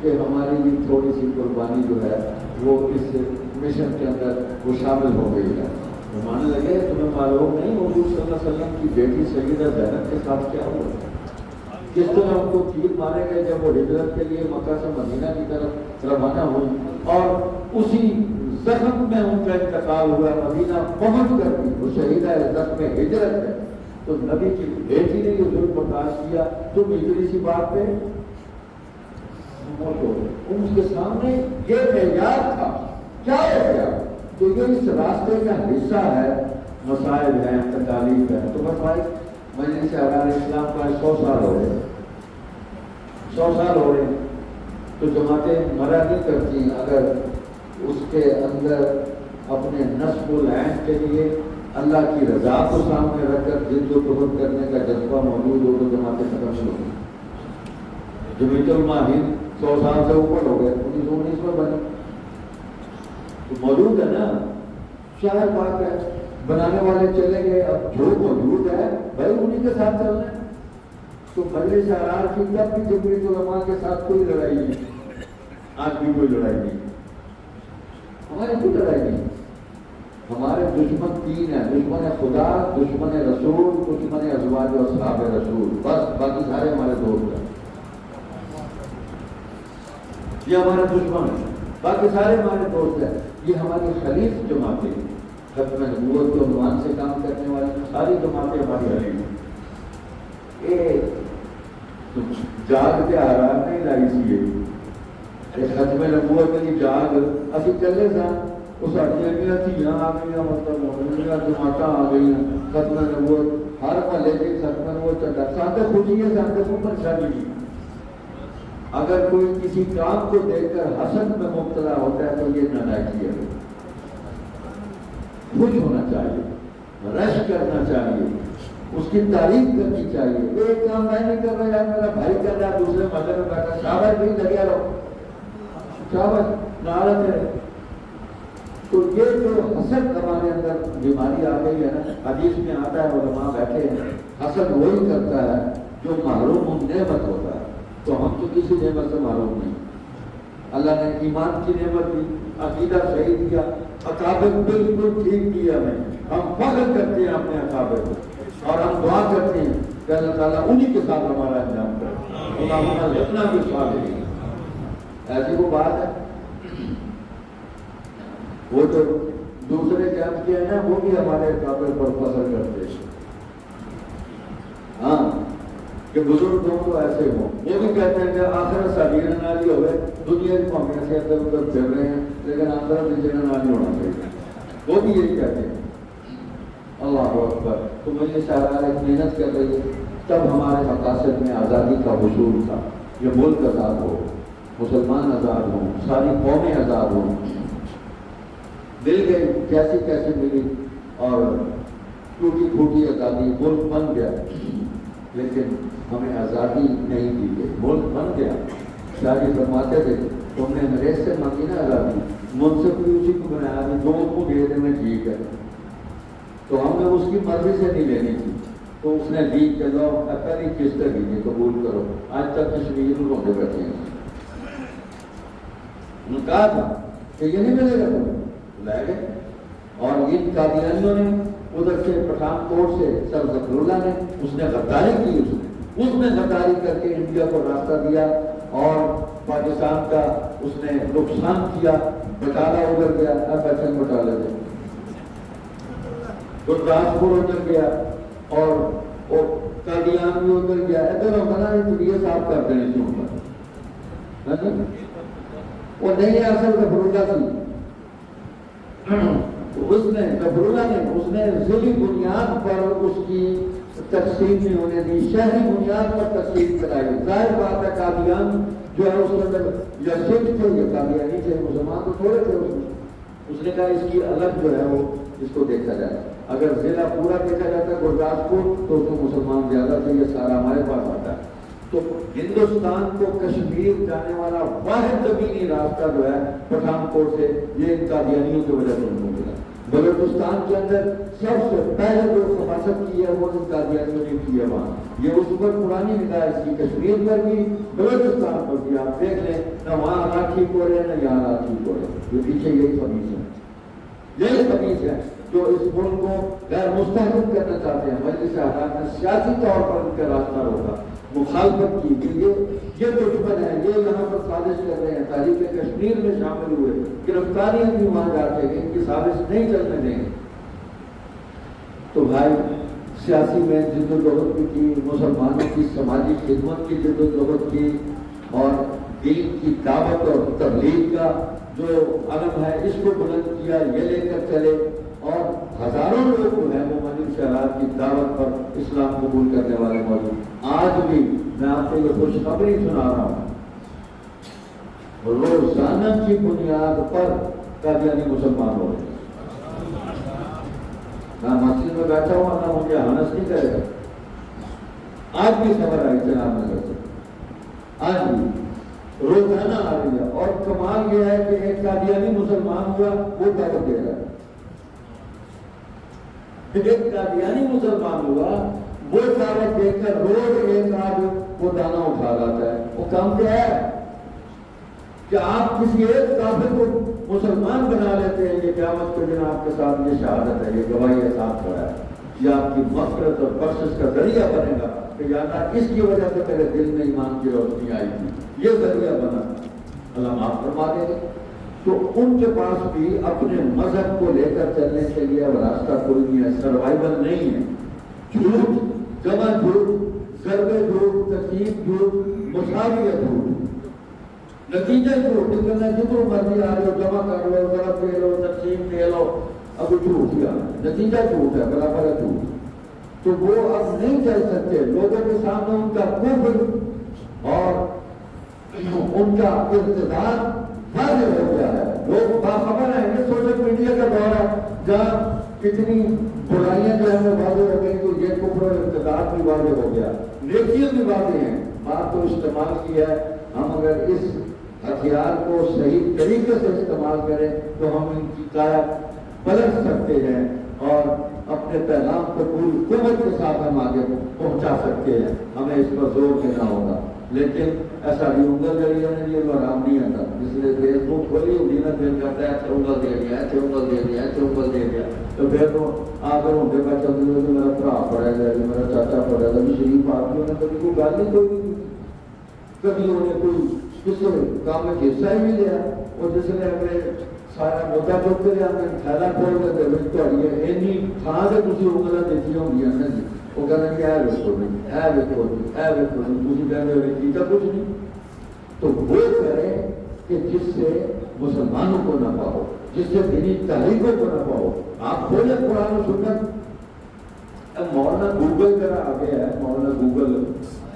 کہ ہماری بھی تھوڑی سی قربانی جو ہے وہ اس مشن کے اندر وہ شامل ہو گئی ہے۔ وہ ماننے لگے تمہیں معلوم نہیں حضور صلی اللہ علیہ وسلم کی بیٹی سیدہ زینب کے ساتھ کیا ہوا، کس طرح ان کو تیر مارے گئے جب وہ ہجرت کے لیے مکہ سے مدینہ کی طرف روانہ ہوئی، اور اسی زخم میں ان کا انتقال ہوا، مدینہ پہنچ کر بھی وہ شہیدہ زخم ہجرت ہے، تو نبی کی بیٹی نے یہ ظلم برداشت کیا، تم اتنی سی بات پہ ان کے سامنے یہ معیار تھا، کیا ہے کیا؟ تو یہ اس راستے کا حصہ ہے، مسائل ہیں، تکالیف ہے۔ تو بس بھائی مجلس شعراء اسلام کا 100 سال ہو رہے، 100 سال ہو رہے، تو جماعتیں مرا نہیں کرتی اگر اس کے اندر اپنے نصب العین کے لیے اللہ کی رضا کو سامنے رکھ کر جد و جہد کرنے کا جذبہ موجود ہو تو جماعتیں ختم نہیں ہوگی۔ جمعیت علماء ہند 100 سال سے اوپر ہو گئے، 1919 میں بنے، تو موجود ہے نا، شاید بات ہے، بنانے والے چلے گئے، اب جو موجود ہے بھائی انہیں کے ساتھ چلنا ہے۔ تو مجلس شعراء کی تب بھی جمعیت علماء کے ساتھ کوئی لڑائی نہیں، آج بھی کوئی لڑائی نہیں، ہماری کوئی لڑائی نہیں۔ ہمارے دشمن 3 ہیں، دشمن خدا، دشمن رسول، دشمن ازواج و اصحاب رسول، بس باقی سارے ہمارے دوست ہیں، یہ ہمارے دشمن ہیں، باقی سارے ہمارے دوست ہیں۔ یہ ہماری خلیف جماعتیں، ختم نبوت کے عنوان سے کام کرنے والی ساری جماعتیں ہماری خلیف ہیں۔ یہ جاگ کے آرام نہیں لائی سی، یہ ختم نبوت کی جاگ اسی چلے سا، اس اڈیاں دھیاں آ گئی، مطلب مومنیاں جماعتیں آ گئی، ختم نبوت ہر محلے کی ختم نبوت چلتا، ساتھ خوشی ہے، ساتھ کوئی پریشانی نہیں۔ اگر کوئی کسی کام کو دیکھ کر حسد میں مبتلا ہوتا ہے تو یہ نالائکی ہے، خوش ہونا چاہیے، رش کرنا چاہیے، اس کی تعریف کرنی چاہیے۔ ایک کام میں نہیں کر رہا، میرا بھائی کر رہا ہے، دوسرے محلے میں بیٹھا، شاباش بھی لگیا رہو، شاباش نعرہ ہے۔ تو یہ جو حسد ہمارے اندر بیماری آ گئی ہے نا، حدیث میں آتا ہے، علماء بیٹھے ہیں، حسد وہی کرتا ہے جو محروم نعمت ہوتا ہے۔ تو ہم تو کسی نعمت سے محروم نہیں، اللہ نے ایمان کی نعمت دی، عقیدہ صحیح دیا، اکابر بالکل ٹھیک دیا ہمیں، ہم فخر کرتے ہیں اپنے اکابر کو، اور ہم دعا کرتے ہیں کہ اللہ تعالیٰ انہی کے ساتھ ہمارا انجام کرے، اللہم لنا بالصالحین۔ ایسی وہ بات ہے، وہ جو دوسرے کام کیا ہے نا، وہ بھی ہمارے اکابر پر فخر کرتے ہیں، ہاں کہ بزرگ ہوں تو ایسے ہوں۔ وہ بھی کہتے ہیں کہ آخرت سالین نالی ہوئے، دنیا کی قومیاں سے ادھر ادھر پھر رہے ہیں، لیکن آخرت انجن نالی ہونا چاہیے، وہ بھی یہی کہتے ہیں۔ اللہ اکبر۔ تو مجھے سارا ایک محنت کر رہی ہے، تب ہمارے مقاصد میں آزادی کا حصول تھا، یہ ملک آزاد ہو، مسلمان آزاد ہوں، ساری قومیں آزاد ہوں۔ مل گئی کیسی کیسی ملی، اور ٹوٹی پھوٹی آزادی، ملک بن گیا، لیکن ہمیں آزادی نہیں دی گئی، ملک بن گیا۔ شاہ جی فرماتے تھے تم نے انگریز سے مانگی نا آزادی، مجھ سے کوئی اسی کو بنایا، دو کو دے دینا ٹھیک ہے، تو ہم نے اس کی مرضی سے نہیں لینی تھی، تو اس نے دی کہ لو پہلی قسط دیجیے، قبول کرو۔ آج تک کشمیر میں روتے بیٹھے ہیں، انہوں نے کہا تھا کہ یہ نہیں ملے گا، تمہیں لے گئے۔ اور ان قادیانیوں نے ادھر سے پٹھان کوٹ سے سر ظفر اللہ نے، اس نے غداری کی، اس نے غداری کر کے انڈیا کو راستہ دیا، اور پاکستان کا اس نے نقصان کیا، بٹالہ ادھر گیا، ایسے بٹالہ سے گرداسپور ادھر گیا، اور قادیان بھی ادھر گیا، ادھر بنا نہیں تو یہ صاف کر دینے سے اوپر وہ نہیں اصل ظفر اللہ تھی۔ اس نے ظفر اللہ نے اس نے ذیلی بنیاد پر اس کی تقسیم نہیں ہونے دی، شہری بنیاد پر تقسیم کرائی۔ ظاہر بات ہے قادیان جو ہے اس کے اندر یا سکھ تھے یا قادیانی تھے، مسلمان تو تھوڑے تھے، اس نے کہا اس کی الگ جو ہے وہ اس کو دیکھا جائے، اگر ضلع پورا دیکھا جاتا ہے گرداسپور تو اس میں مسلمان زیادہ تھے، یہ سارا ہمارے پاس آتا ہے۔ تو ہندوستان کو کشمیر جانے والا واحد زمینی راستہ جو ہے پٹھان کوٹ سے، یہ ان قادیانیوں کی وجہ سے ان کو ملا۔ بلوچستان کے اندر سب سے پہلے جو حفاظت کی ہے وہ ان قادیانیوں نے کی ہے وہاں، یہ اس پر پرانی نگاہ اس کی، کشمیر پر بھی بلوچستان پر بھی آپ دیکھ لیں، نہ وہاں حالات ٹھیک ہو رہے ہیں نہ یہاں حالات ٹھیک ہو رہے ہیں، یہ پیچھے یہی خبیث ہے، یہی خبیث ہے جو اس ملک کو غیر مستحکم کرنا چاہتے ہیں۔ مجلس اعلیٰ نے سیاسی طور پر ان کا راستہ روکا، مخالفت کی کہ یہ دشمن ہے، یہ یہاں پر سازش کر رہے ہیں، تاریخ کشمیر میں شامل ہوئے، گرفتاریاں بھی وہاں جاتے ہیں، ان کی سازش نہیں چلنے دیں۔ تو بھائی سیاسی میں جد و جہد بھی کی، مسلمانوں کی سماجی خدمت کی جد و جہد کی، اور دین کی دعوت اور تبلیغ کا جو علم ہے اس کو بلند کیا، یہ لے کر چلے، اور ہزاروں لوگ جو ہیں وہ مجلس اعلیٰ کی دعوت پر اسلام قبول کرنے والے موجود۔ آج بھی میں آپ کو یہ خوشخبری سنا رہا ہوں، روزانہ کی بنیاد پر قادیانی مسلمان ہو رہے ہیں۔ میں مسجد میں بیٹھا ہوں، نہ مجھے ہنس نہیں کرے گا، آج بھی خبر آئی جناب نگر سے، آج بھی روزانہ آ رہی ہے، اور کمال یہ ہے کہ ایک قادیانی مسلمان ہوا وہ دعوت دے رہا ہے، ایک قادیانی مسلمان ہوا وہ دعوت دے کر روز ایک آدھ وہ دانا اٹھا لاتا ہے۔ وہ کام کیا ہے کہ آپ کسی ایک کافر کو مسلمان بنا لیتے ہیں، یہ قیامت کے دن آپ کے ساتھ یہ شہادت ہے، یہ گواہی ہے، ساتھ کھڑا ہے، یہ آپ کی مغفرت اور بخشش کا ذریعہ بنے گا کہ یا اللہ اس کی وجہ سے میرے دل میں ایمان کی روشنی آئی تھی، یہ ذریعہ بنا، اللہ معاف فرما دے گا۔ تو ان کے پاس بھی اپنے مذہب کو لے کر چلنے کے لیے اب راستہ کوئی نہیں ہے، سروائیول نہیں ہے، جھوٹ، جمع جھوٹ، ضرب جھوٹ، تقسیم جھوٹ، مساویہ جھوٹ، نتیجہ جھوٹ نکلنا، جتوں مرضی آ رہے ہو جمع کر لو، ضرب دے لو، تقسیم دے لو، اب جھوٹ کیا نتیجہ جھوٹ ہے، برابر ہے جھوٹ۔ تو وہ اب نہیں چل سکتے، لوگوں کے سامنے ان کا کفر اور ان کا ارتداد واضح ہو گیا ہے، لوگ باخبر ہیں، یہ سوشل میڈیا کا دور ہے جہاں کتنی برائیاں جو ہمیں واضح ہو گئی، تو یہ کفر اور ارتداد بھی واضح ہو گیا، نیکیاں بھی واضح ہیں۔ بات تو استعمال کی ہے، ہم اگر اس ہتھیار کو صحیح طریقے سے استعمال کریں تو ہم ان کی کایا پلٹ سکتے ہیں اور اپنے پیغام کو پوری قوت کے ساتھ ہم آگے پہنچا سکتے ہیں، ہمیں اس پر زور دینا ہوگا۔ لیکن ایسا بھی انگل جڑی ہے یہ تو آرام نہیں آتا، جس نے فیس بک کھولی ہوگی نا، دل کرتا ہے اچھا انگل دے دیا، اچھا انگل دے دیا، اچھا انگل دے دیا، تو پھر تو آ کر ہوں کا چلتے ہوئے میرا بھرا پڑا گیا، میرا چاچا پڑا گیا، شریف آدمیوں نے کبھی کوئی گل نہیں کوئی نہیں، کبھی انہیں کوئی کسی کام میں حصہ ہی نہیں لیا، اور جس نے اپنے سارا مدعا چک کے لیا تھیلا کھول کے دے تھان سے کسی انگلیں دیتی ہوں گی نا جی، وہ کہتے ہیں کہ اے ویکو نہیں، اے ویکو نہیں، اے ویکو نہیں، تھی کہتے ہوئے کیتا کچھ نہیں۔ تو وہ کرے کہ جس سے مسلمانوں کو نہ پاؤ، جس سے دینی تحریکوں کو نہ پاؤ۔ آپ کھولے قرآن و سنت، مولانا گوگل کرا آ گیا ہے، مولانا گوگل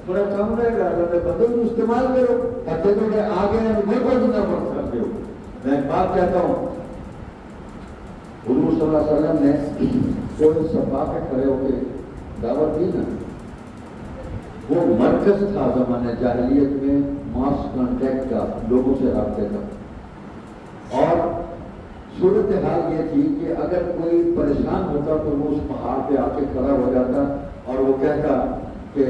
بڑا کم رہے گا، بندوں کو استعمال کرو، ہتھے تو آ گئے ہیں، میرے کو نہ پڑھ سکتے ہو۔ میں ایک بات کہتا ہوں، حضور صلی اللہ علیہ وسلم نے کوئی صفا پہ کھڑے ہو کے دعوت دی نا، وہ مرکز تھا زمانے جاہلیت میں ماس کانٹیکٹ کا، لوگوں سے رابطے کا، اور صورتحال یہ تھی کہ اگر کوئی پریشان ہوتا تو وہ اس پہاڑ پہ آ کے کھڑا ہو جاتا اور وہ کہتا کہ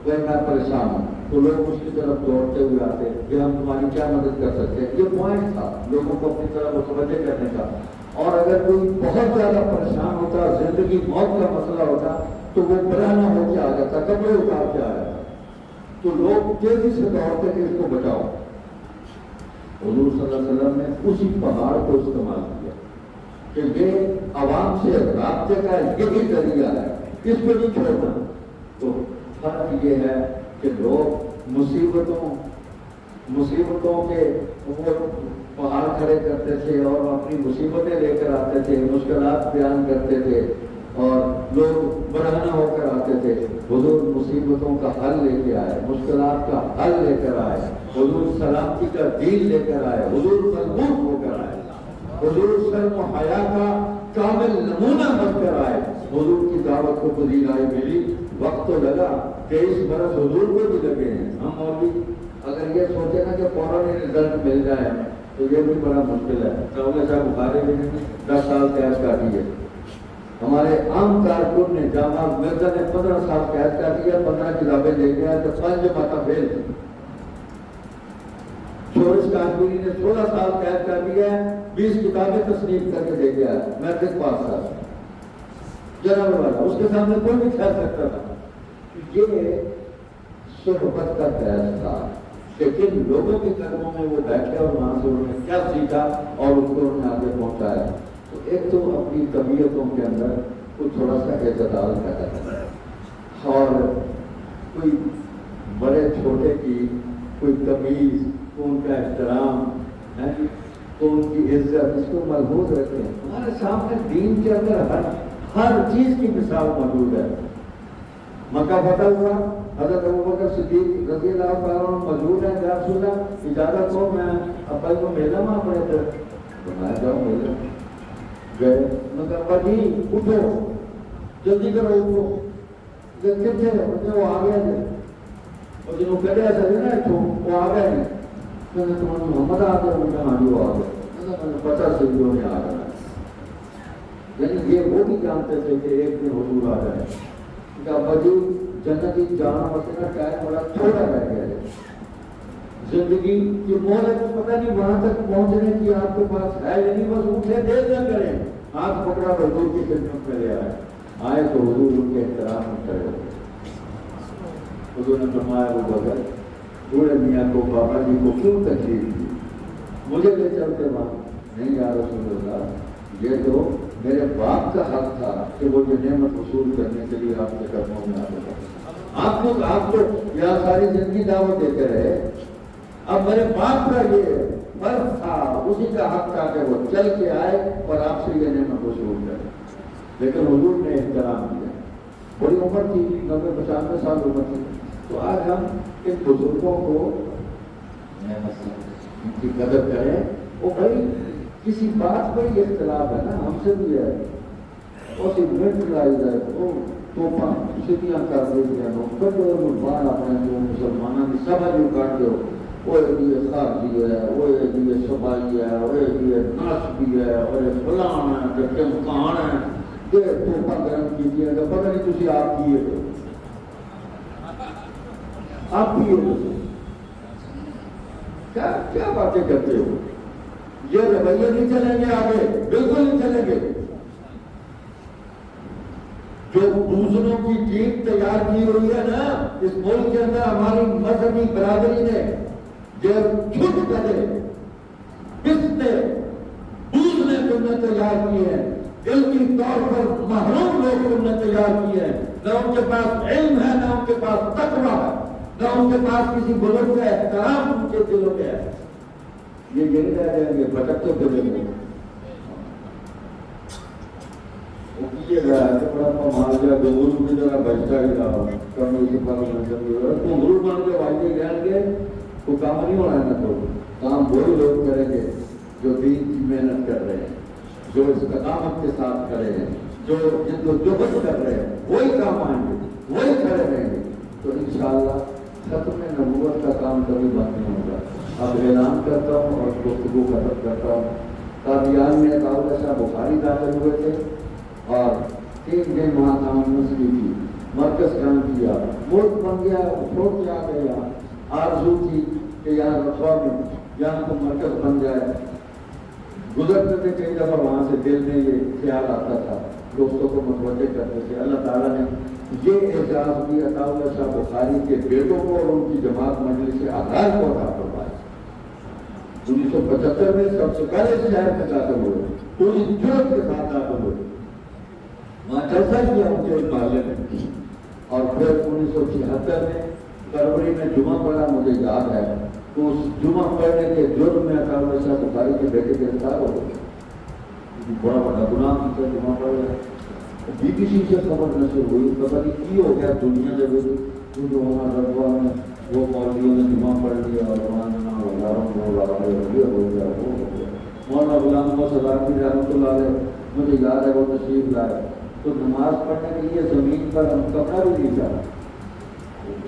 کوئی میں پریشان ہوں، تو لوگ اس کی طرف دوڑتے ہوئے آتے کہ ہم تمہاری کیا مدد کر سکتے ہیں۔ یہ پوائنٹ تھا لوگوں کو اپنی طرف متوجہ کرنے کا۔ اور اگر کوئی بہت زیادہ پریشان ہوتا، زندگی موت کا مسئلہ ہوتا، تو وہ پرانا ہو کے آ جاتا، کپڑے اتار کے آ جاتا، تو لوگ تیزی سے دوڑتے کہ اس کو بچاؤ۔ حضور صلی اللہ علیہ وسلم نے اسی پہاڑ کو استعمال کیا کہ یہ عوام سے رابطے کا یہی ذریعہ ہے، اس کو نہیں چھوڑنا۔ تو فرق یہ ہے کہ لوگ مصیبتوں کے اوپر پہاڑ کھڑے کرتے تھے اور اپنی مصیبتیں لے کر آتے تھے، مشکلات بیان کرتے تھے اور لوگ برہنہ ہو کر آتے تھے۔ حضور مصیبتوں کا حل لے کے آئے، مشکلات کا حل لے کر آئے، حضور سلامتی کا دین لے کر آئے، حضور مضبوط ہو کر آئے، حضور شرم و حیا کا کامل نمونہ بن کر آئے۔ حضور کی دعوت کو پذیرائی ملی، وقت تو لگا، 23 برس حضور کو بھی لگے ہیں۔ ہم مولوی اگر یہ سوچے نا کہ فوراً رزلٹ مل جائے تو یہ بھی بڑا مشکل ہے۔ چودہ صاحب بخاری میں 10 سال قید کاٹی ہے، ہمارے عام کارکن نے جامعہ مرزا نے 15 سال قید کاٹی ہے، 15 کتابیں لے گیا تو 5 جماعتیں فیل تھی۔ شورش کاشمیری نے 16 سال قید کاٹی ہے، 20 کتابیں تصنیف کر کے دے گیا، میٹرک پاس تھا جناب والا، اس کے سامنے کوئی نہیں ٹھہر سکتا تھا۔ یہ صحبت کا فیض تھا، لیکن لوگوں کے قدموں میں وہ بیٹھے اور وہاں سے انہوں نے کیا سیکھا اور اس کو انہوں نے آگے پہنچایا۔ تو ایک تو اپنی طبیعتوں کے اندر کوئی تھوڑا سا اعتدال پیدا کرنا، اور کوئی بڑے چھوٹے کی کوئی تمیز، ان کا احترام، تو ان کی عزت، اس کو ملحوظ رکھیں۔ ہمارے سامنے دین کے اندر ہر چیز کی مثال موجود ہے۔ مکہ فتح ہوا، حضرت ابوبکر صدیق رضی اللہ تعالیٰ عنہ موجود ہیں، یا رسول اللہ اجازت ہو میں ابا کو ملنا وہاں پڑے تھے، تو میں جاؤں ملنا گئے، میں کہا ابا جی اٹھو جلدی کرو اٹھو، کتنے وہ آ گئے تھے، اور جنہوں کہتے ایسا نا اٹھو وہ آ گئے، میں نے تمہیں محمد آ گیا، میں کہا ہاں جی وہ آ گئے، میں نے پتا سے بھی انہیں آ گیا۔ یعنی یہ وہ بھی جانتے تھے کہ ایک دن حضور آ جائے۔ ابا جی جنتی جانا مسئلہ ٹائم بڑا تھوڑا رہ گیا ہے، زندگی کی مہلت پتہ نہیں وہاں تک پہنچنے کی آپ کے پاس ہے یا نہیں، بس اٹھے دیر نہ کریں، ہاتھ پکڑا حضور کی خدمت میں لے آئے تو حضور ان کے احترام میں کھڑے ہو گئے۔ حضور نے فرمایا وہ بغیر بوڑھے میاں کو بابا جی کو کیوں تکلیف دی، مجھے لے چلتے وہاں، نہیں یا رسول اللہ یہ تو میرے باپ کا حق تھا کہ وہ یہ نعمت وصول کرنے کے لیے آپ کے قدموں میں آتے تھے۔ آپ تو یہاں ساری زندگی دعوت دیتے رہے، اب میرے باپ کا یہ فرض تھا، اسی کا حق تھا کہ وہ چل کے آئے اور آپ سے یہ نعمت وصول کرے، لیکن حضور نے احترام دیا۔ بڑی عمر تھی، 90-95 سال عمر تھی، تو آج ہم ان بزرگوں کو ان کی قدر کریں۔ وہ بھائی کسی بات پر ہی اختلاف ہے نا، ہم سے بھی ہے، اسی منٹ لائی جائے توپاں سیدیاں کر دے گیا کڈو باہر اپنے جو مسلمانوں کی سبھا جو کٹ دو وہ یہ خارجی ہے وہ یہ سبائی ہے وہ یہ ناسبی ہے وہ فلان ہے جبکہ مکان ہے یہ توپاں گرم کی دیا پتہ نہیں تھی آپ کیے ہو آپ کیے ہو کیا باتیں کرتے ہو یہ رویے نہیں چلیں گے آگے بالکل نہیں چلیں گے جو دوسروں کی ٹیم تیار کی ہوئی ہے نا اس ملک کے اندر ہماری مذہبی برادری نے جو چھٹ کرے پستے دوسرے تم نے تیار کی ہے علمی طور پر محروم لوگ تم نے تیار کی ہے نہ ان کے پاس علم ہے نہ ان کے پاس تقویٰ ہے نہ ان کے پاس کسی بزرگ کا احترام ان کے دلوں میں ہے یہ یہی رہ جائیں گے بھٹکتے پھریں گے یہ رہا ہے بڑا مال گیا گنگرو بھی ذرا بچتا ہی رہا کرنے سے پہلے گنگرو بن کے واجے جائیں گے تو کام نہیں ہونا ہے نا تو کام وہی لوگ کریں گے جو دین کی محنت کر رہے ہیں جو استقامت کے ساتھ کھڑے ہیں جو جدوجہد کر رہے ہیں وہی کام آئیں گے وہی کھڑے رہیں گے تو انشاءاللہ ختم نبوت کا کام کبھی بند نہیں ہوگا اب اعلان کرتا ہوں اور گفتگو ختم کرتا ہوں قادیان میں عطاءاللہ شاہ بخاری داخل ہوئے تھے اور 3 دن وہاں کام مسئلہ کی مرکز کام کیا ملک بن گیا چھوٹ کے آ گیا آرزو تھی کہ یہاں رفا میں یہاں تو مرکز بن جائے گزرتے تھے کئی دفعہ وہاں سے دل میں یہ خیال آتا تھا دوستوں کو متوجہ کرتے تھے اللہ تعالیٰ نے یہ اعزاز بھی عطاءاللہ شاہ بخاری کے بیٹوں کو اور ان کی جماعت مجلس آغاز کو عطا فرمایا 1975 میں سب سے پہلے شہر میں داخل ہوئے پوری جرت کے ساتھ داخل ہوئے وہاں جلسہ کیا ان کے محلے میں اور پھر 1976 میں فروری میں جمعہ پڑا مجھے یاد ہے تو اس جمعہ پڑھنے کے جرم میں عطاءاللہ شاہ بخاری کے بیٹے گرفتار ہو گئے بڑا بڑا گناہ کیا جمعہ پڑھ رہے بی بی سی سے خبر نشر ہوئی پتہ نہیں کی ہو گیا دنیا جب جو وہاں رضوا میں وہ مولویوں نے جمعہ پڑھ لیا اور وہاں مولانا غلام محمد صداقتی رحمۃ اللہ علیہ مجھے یاد ہے وہ تشریف لائے تو نماز پڑھنے کے لیے زمین پر ہم کپڑا بھی نہیں جانا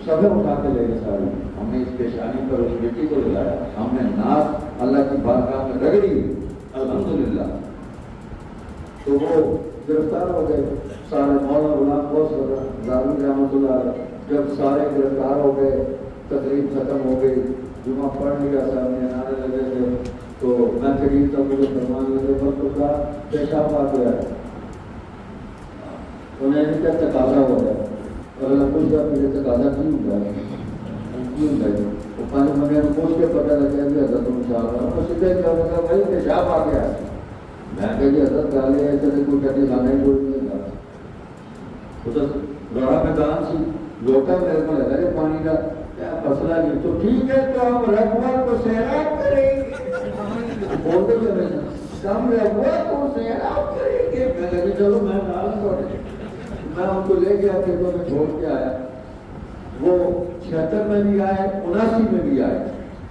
سب اٹھا کے لے گئے سارے ہم نے اس پیشانی پر اس بیٹی کو لگایا ہم نے ناز اللہ کی بارگاہ میں رگڑی الحمدللہ تو وہ گرفتار ہو گئے سارے مولانا غلام محمد صداقتی رحمۃ اللہ علیہ جب سارے گرفتار ہو گئے تقریب ختم ہو گئی جمعہ پڑھ لیا سامنے نعرے لگے تھے تو میں قریب تک مجھے فرمان لگے پر تو کا پیشاب آ گیا ہے انہیں نہیں کیا تقاضا ہو گیا اور اللہ کچھ جب مجھے تقاضا کیوں ہوگا کیوں گئی وہ پانی مجھے پوچھ کے پتہ لگا کہ حضرت انشاءاللہ انہوں سیدھے کیا ہوگا بھائی پیشاب آ گیا ہے میں کہ جی حضرت گالے ایسے کوئی کٹی کھانا ہی کوئی نہیں گا وہ تو بڑا میدان سی لوٹا میرے کو لگا کہ پانی کا کیا مسئلہ نہیں تو ٹھیک ہے تو ہم رقبہ کو سیراب کریں گے بولتے تھے کم رقبہ کو سیراب کریں گے میں لگے چلو میں نال چھوڑے میں ان کو لے گیا کھیتوں میں چھوڑ کے آیا وہ 76 میں بھی آئے 79 میں بھی آئے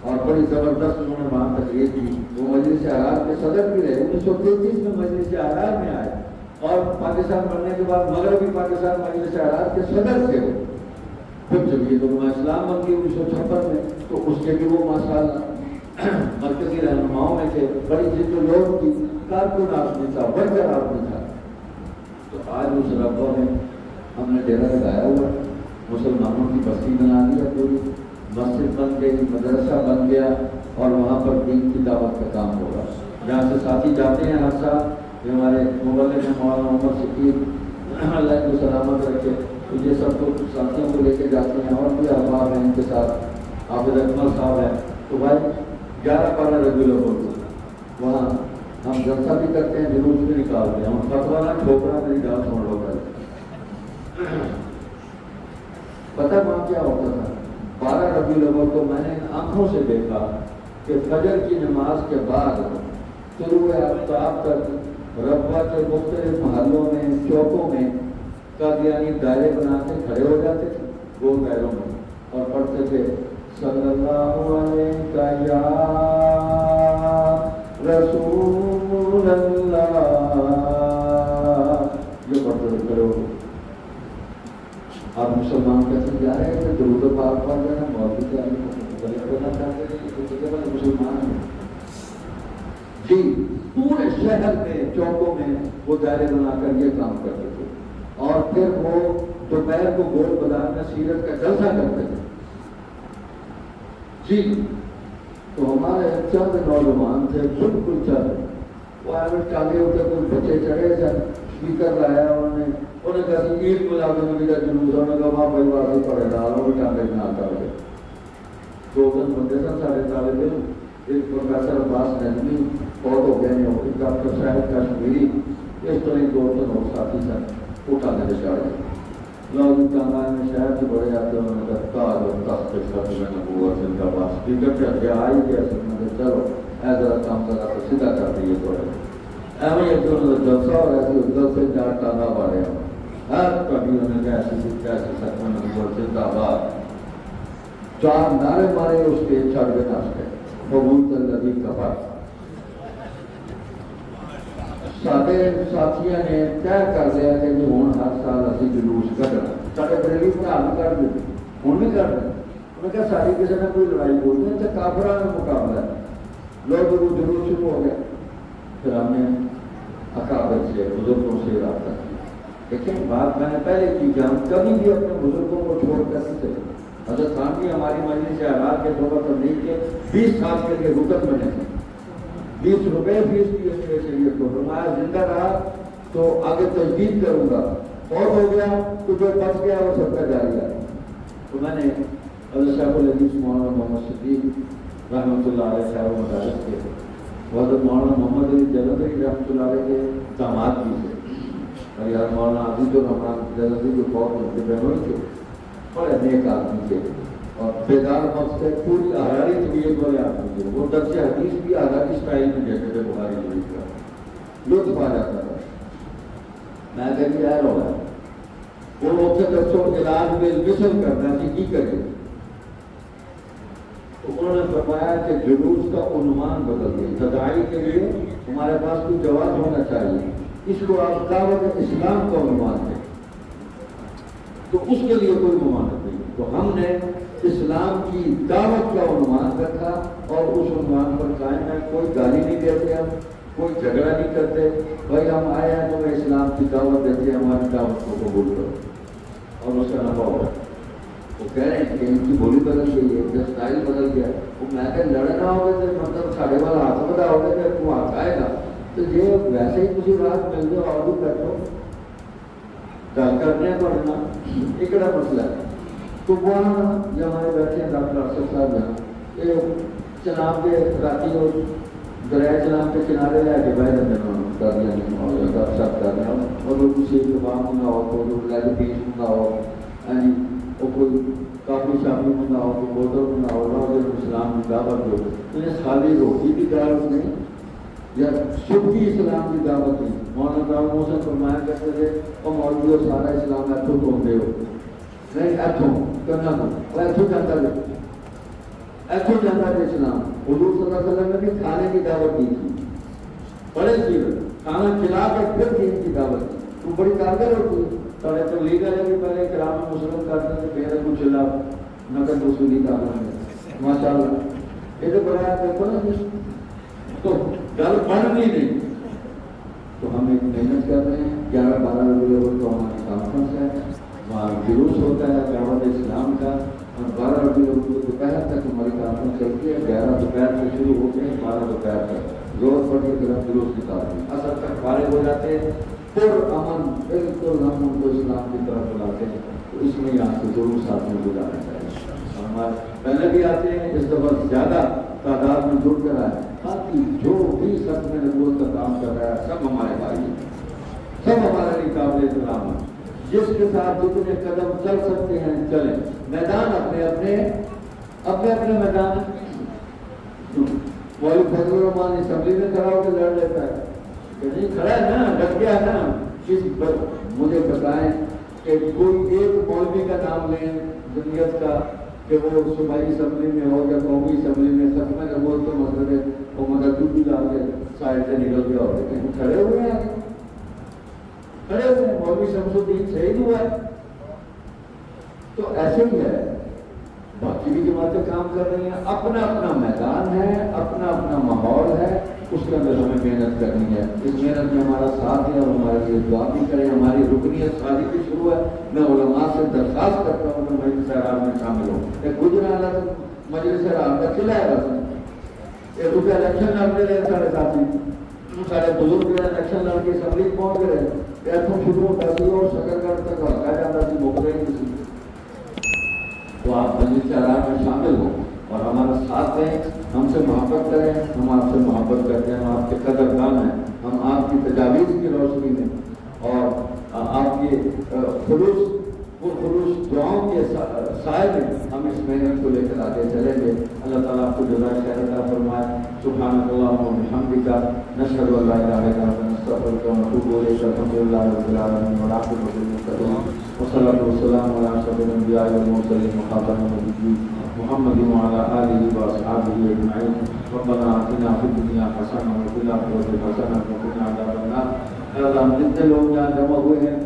اور بڑی زبردست انہوں نے وہاں تقریر کی وہ مجلس اعراض کے صدر بھی رہے 1933 میں مجلس اعراض میں آئے اور پاکستان بننے کے بعد مغربی پاکستان مجلس اعراض کے صدر تھے وہ پھر جب یہ جماعت اسلام بن گئی 1956 میں تو اس کے بھی وہ ماشاءاللہ مرکزی رہنماؤں میں تھے بڑی جد و جہد کی کارکن آدمی تھا ورکر آدمی تھا تو آج اس رقبہ میں ہم نے ڈیرا لگایا ہوا مسلمانوں کی بستی بنا دی ہے پوری مسجد بن گئی مدرسہ بن گیا اور وہاں پر دین کی دعوت کا کام ہوگا جہاں سے ساتھی جاتے ہیں ہر سال یہ ہمارے مبلغ مولانا عمر شکیل اللہ کو سلامت رکھے تو یہ سب کو ساتھیوں کو لے کے جاتے ہیں اور بھی احباب ہیں ان کے ساتھ حافظ اکمل صاحب ہیں تو بھائی 11-12 ربیع الاول وہاں ہم جلسہ بھی کرتے ہیں جلوس بھی نکالتے ہیں ہم فتویٰ نہ ٹھوکرا میری گال سن لو کر پتہ وہاں کیا ہوتا تھا 12 ربیع الاول کو میں نے آنکھوں سے دیکھا کہ فجر کی نماز کے بعد طلوع آفتاب تک ربوہ کے مختلف محلوں میں چوکوں میں قادیانی دائرے بنا کے کھڑے ہو جاتے تھے گول دائروں میں اور پڑھتے تھے صلی اللہ علیہ یا رسول اللہ آپ مسلمان کہتے جا رہے ہیں درود پاک پڑھ رہے ہیں مولوی کے غلط کرنا چاہتے ہیں مسلمان ہیں جی پورے شہر میں چوکوں میں وہ دائرے بنا کر یہ کام کرتے تھے اور پھر وہ دوپہر کو گول بازار میں سیرت کا جلسہ کرتے تھے جی تو ہمارے چند نوجوان تھے بالکل چند وہ چاہتے ہوتے کوئی بچے چڑھے جب اسپیکر لایا انہوں نے کہا عید ملاد النبی کا جلوس انہوں نے کہا وہاں بھائی واضح پڑے ڈالو بھی ٹانگے میں آتا ہے دو دن بندے سن سارے طالب علم ایک پروفیسر عباس نجمی بہت ہو گئے ہیں ڈاکٹر صاحب کشمیری اس طرح دو تین اور ساتھی سن اٹھانے کے چاہے لوگ کہاں میں شہر سے بڑے آتے ہیں انہوں نے کہا تاج اور تخت ختم میں نبوت ان کا باس اسپیکر پہ آگے آئی گیا سکتے چلو ایسا کام کرا تو سیدھا کر دیے تھوڑے ایویں ایک دونوں جلسہ اور ایسی ادھر سے جا ٹانا پڑے ہر کبھی انہوں نے ایسی سکھ میں نبوت زندہ باد چار نعرے مارے اس کے چھڑ کے ناش گئے بہت الذی کفر سارے ساتھیوں نے طے کر لیا کہ ہوں ہر سال اسی جلوس کٹنا سارے بریلی بنا بھی کر دیتے ہوں بھی کر رہے انہوں نے کہا ساری کسی نے کوئی لڑائی بولتے ہیں تو کافران کا مقابلہ ہے لوگ وہ جلوس شروع ہو گئے پھر ہم نے اکابر سے بزرگوں سے رابطہ کیا لیکن بات میں نے پہلے کی کہ ہم کبھی بھی اپنے بزرگوں کو چھوڑ کر نہیں چلے حضرت خان بھی ہماری مجلس سے آغاز کے طور پر نہیں کے 20 سال کے لیے رکن بنے تھے 20 روپے فیس کی شریعت کو فرمایا زندہ رہا تو آگے تجدید کروں گا اور ہو گیا تو جو بچ گیا وہ سب کا جاری ہے تو میں نے حضرت شیخ الحدیث مولانا محمد صدیق رحمۃ اللہ علیہ صاحب مدارس کے حضرت مولانا محمد علی جلندری رحمۃ اللہ علیہ کے داماد بھی تھے اور یار مولانا عزیز الرحمان جلندری جو بہت ان کے بہنوں تھے بڑے نیک آدمی تھے اور بیدار وقت سے پوری آزادی طبیعت والے آدمی تھے وہ درس حدیث بھی آزادی اسٹائل میں دیتے تھے بخاری شریف کا لطف آ جاتا تھا میں کہیں ظاہر ہو رہا وہ مجھ سے درسوں علاج میں مشن کرنا کہ کی کرے تو انہوں نے فرمایا کہ جلوس کا عنوان بدل دیا تدائی کے لیے ہمارے پاس کوئی جواب ہونا چاہیے اس کو آپ دعوت اسلام کا عنوان دیں تو اس کے لیے کوئی ممانعت نہیں تو ہم نے اسلام کی دعوت کا عنوان رکھا اور اس عنوان پر قائم ہے کوئی گالی نہیں دیتے ہم کوئی جھگڑا نہیں کرتے بھائی ہم آئے ہیں تو اسلام کی دعوت دیتے ہیں ہماری دعوت کو قبول کرو اور اس کا نفع ہو وہ کہہ رہے ہیں کہ ان کی بولی بدل گئی ہے ان کا اسٹائل بدل گیا وہ میں کہ لڑنا ہوگا تو مطلب ساڑھے والا ہاتھ بدا ہوگا کہ وہ ہاتھ آئے گا تو یہ ویسے ہی کسی رات مل جاؤ اور بھی بیٹھو گل کرنے پڑنا ایک بڑا مسئلہ ہے تو وہاں جو ہمارے بیٹھے ہیں ڈاکٹر ارشد صاحب جہاں یہ چناب کے راتی اور دریائے چناب کے کنارے لے کے بہت کر دیا گپ شپ کر رہے اور وہ کسی زبان منگا ہو کوئی لیڈ پیس منگا ہو یعنی وہ کوئی کافی شافی منگا ہو کوئی بوتل منگا ہو روز اسلام کی دعوت ہو انہیں خالی روٹی کی دعوت نہیں یا سبھی اسلام کی دعوت نہیں مولانا صاحب موسم فرمایا کرتے تھے اور مولوی اور سارا اسلام ایتھوں گھومتے ہو نہیں ایتھوں کرنا وہ ایتھوں جاتا ہے ایتھوں جاتا ہے اسلام حضور صلی اللہ علیہ وسلم نے بھی کھانے کی دعوت دی تھی بڑے سیرت کھانا کھلا کر پھر دین کی دعوت دی تو بڑی کارگر ہوتی ہے سارے تبلیغ والے بھی پہلے کرام مسلم کرتے تھے پھر کچھ اللہ نقد وصولی کا ماشاء اللہ یہ تو بڑا دیکھو نا تو گل بڑھنی نہیں تو ہم ایک محنت کر رہے ہیں 11-12 ربیع کو ہماری کانفرنس ہے وہاں جلوس ہوتا ہے دعوت اسلام کا اور 12 ربیع کو دوپہر تک ہماری کانفرنس چلتی ہے 11 دوپہر سے شروع ہوتے ہیں 12 دوپہر تک زور پڑ کے پھر ہم جلوس نکالتے ہیں اثر تک فارغ ہو جاتے ہیں پر امن بالکل ہم ان کو اسلام کی طرف بلاتے ہیں تو اس میں یہاں سے ضرور ساتھ میں گزارنا چاہیے ہمارے پہلے بھی آتے ہیں اس دفعہ زیادہ تعداد میں جڑ کر آئے باقی جو بھی سب میں نبوت کا کام کر رہا ہے سب ہمارے بھائی ہیں سب ہمارے لیے قابل احترام ہے جس کے ساتھ جتنے قدم چل سکتے ہیں چلیں میدان اپنے اپنے میدان مولوی فضل الرحمان اسمبلی میں کھڑا ہو کے لڑ لیتا ہے کہ نہیں کھڑا ہے نا ڈٹ گیا ہے نا مجھے بتائیں کہ کوئی ایک مولوی کا نام لیں جمعیت کا کہ وہ صوبائی اسمبلی میں ہو یا قومی اسمبلی میں سب میں نبوت کا مطلب ہے وہ مدد بھی لا کے سائڈ سے نکل گیا اور لیکن کھڑے ہوئے ہیں کھڑے ہوئے ہیں مولوی شمس الدین شہید ہوا ہے تو ایسے ہی ہے، باقی بھی جماعتیں کام کر رہی ہیں، اپنا اپنا میدان ہے، اپنا اپنا ماحول ہے، اس کے اندر ہمیں محنت کرنی ہے۔ اس محنت میں ہمارا ساتھ دیں اور ہمارے لیے دعا بھی کریں۔ ہماری رکنیت شادی کی شروع ہے، میں علماء سے درخواست کرتا ہوں کہ مجلس اعراب میں شامل ہوں۔ ایک گجرا مجلس اعراب کا قلعہ ہے، بس ایک روپیہ الیکشن لڑتے رہے سارے ساتھی، سارے بزرگ جو ہے الیکشن لڑ کے اسمبلی پہنچ گئے، ایتھوں شروع ہوتا سی اور شکر کر تک ہلکا جاتا سی، مک گئی کسی۔ تو آپ مجلس اعراب میں شامل ہو اور ہمارا ساتھ دیں، ہم سے محبت کریں، ہم آپ سے محبت کرتے ہیں، ہم آپ کے قدردان ہیں، ہم آپ کی تجاویز کی روشنی میں اور آپ کے خلوص دعاؤں کے سائے میں ہم اس محنت کو لے کر آگے چلیں گے۔ اللہ تعالیٰ آپ کو جزائے خیر عطا فرمائے۔ سبحانک اللہم و بحمدک، نشہد ان لا الہ الا انت، نستغفرک و نتوب الیک۔ الحمد للہ رب العالمین والعاقبۃ للمتقین، والصلاۃ والسلام علی اشرف الانبیاء والمرسلین وخاتم النبیین محمد وعلی آلہ واصحابہ اجمعین۔ ربنا آتنا فی الدنیا حسنہ وفی الآخرۃ حسنہ وقنا عذاب النار۔ اے اللہ، ہم جتنے لوگ یہاں جمع ہوئے ہیں،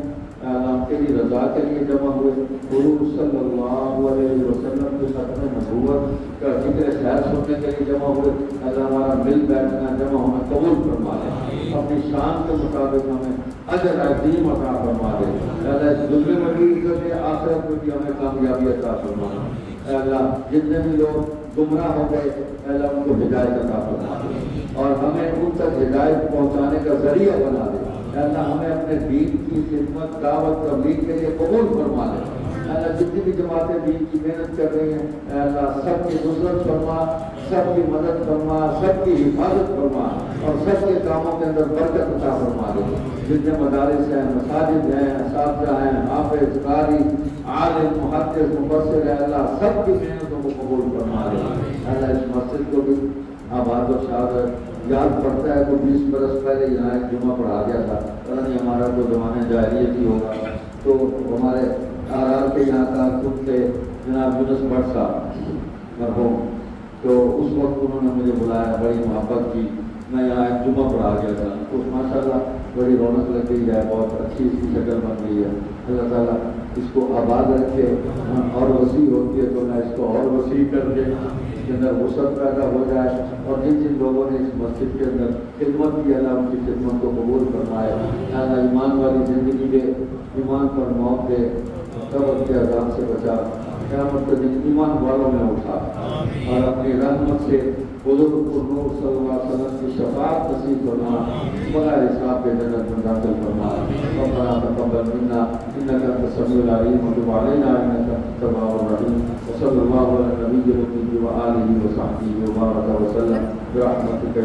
اے اللہ ہم تیری رضا کے لیے جمع ہوئے، حضور صلی اللہ علیہ وسلم کے ختم نبوت کا ذکر خیر سننے کے لیے جمع ہوئے، اے اللہ ہمارا مل بیٹھنا جمع ہونا قبول فرما دے، اپنی شان کے مطابق ہمیں اجر عظیم عطا فرما دے۔ اے اللہ اس دنیا میں بھی عزت ہے، آخرت میں بھی ہمیں کامیابی عطا فرما دے۔ اے اللہ جتنے بھی لوگ گمراہ ہو گئے، اے اللہ ان کو ہدایت عطا فرما دے اور ہمیں ان تک ہدایت پہنچانے کا ذریعہ بنا دے۔ اے اللہ ہمیں اپنے دین کی خدمت دعوت تبلیغ کے لیے قبول فرما دے۔ اے اللہ جتنی بھی جماعتیں دین کی محنت کر رہی ہیں، اے اللہ سب کی نصرت فرما، سب کی مدد فرما، سب کی حفاظت فرما اور سب کے کاموں کے اندر برکت عطا فرما دے۔ جتنے مدارس ہیں، مساجد ہیں، اساتذہ ہیں، حافظ، قاری، عالم، محدث، مفسر، اے اللہ سب کی محنتوں کو قبول فرما دے۔ اے اللہ اس مسجد کو بھی آباد و شاد یاد پڑتا ہے تو 20 برس پہلے یہاں ایک جمعہ پڑھا گیا تھا، پتہ نہیں ہمارا تو زمانے جاہلیت ہی ہوگا، تو ہمارے آرار کے یہاں کا خود تھے جناب یونس بٹ صاحب مرحوم، تو اس وقت انہوں نے مجھے بلایا، بڑی محبت کی، میں یہاں ایک جمعہ پڑھا گیا تھا، تو ماشاء اللہ بڑی رونق لگ گئی ہے، بہت اچھی اس کی شکل بن گئی ہے۔ اللہ تعالیٰ اس کو آباد رکھے اور وسیع ہوتی ہے تو نہ اس کو اور وسیع کر دے، اس کے اندر وسعت پیدا ہو جائے، اور جن جن لوگوں نے اس مسجد کے اندر خدمت کی، اللہ ان کی خدمت کو قبول فرمائے۔ اللہ ایمان والی زندگی دے، ایمان پر موت دے، قبر کے عذاب سے بچا، قیامت کے دن ایمان والوں میں اٹھا، اور اپنی رحمت سے حضور نور صلی اللہ علیہ وسلم کی شفاعت نصیب فرما، بغیر حساب کے جنت میں داخل فرما۔ ربنا تقبل منا انك انت السميع العليم وتب علينا انك انت التواب الرحيم، وصلى الله على النبي وآله وصحبه وبارك وسلم برحمتك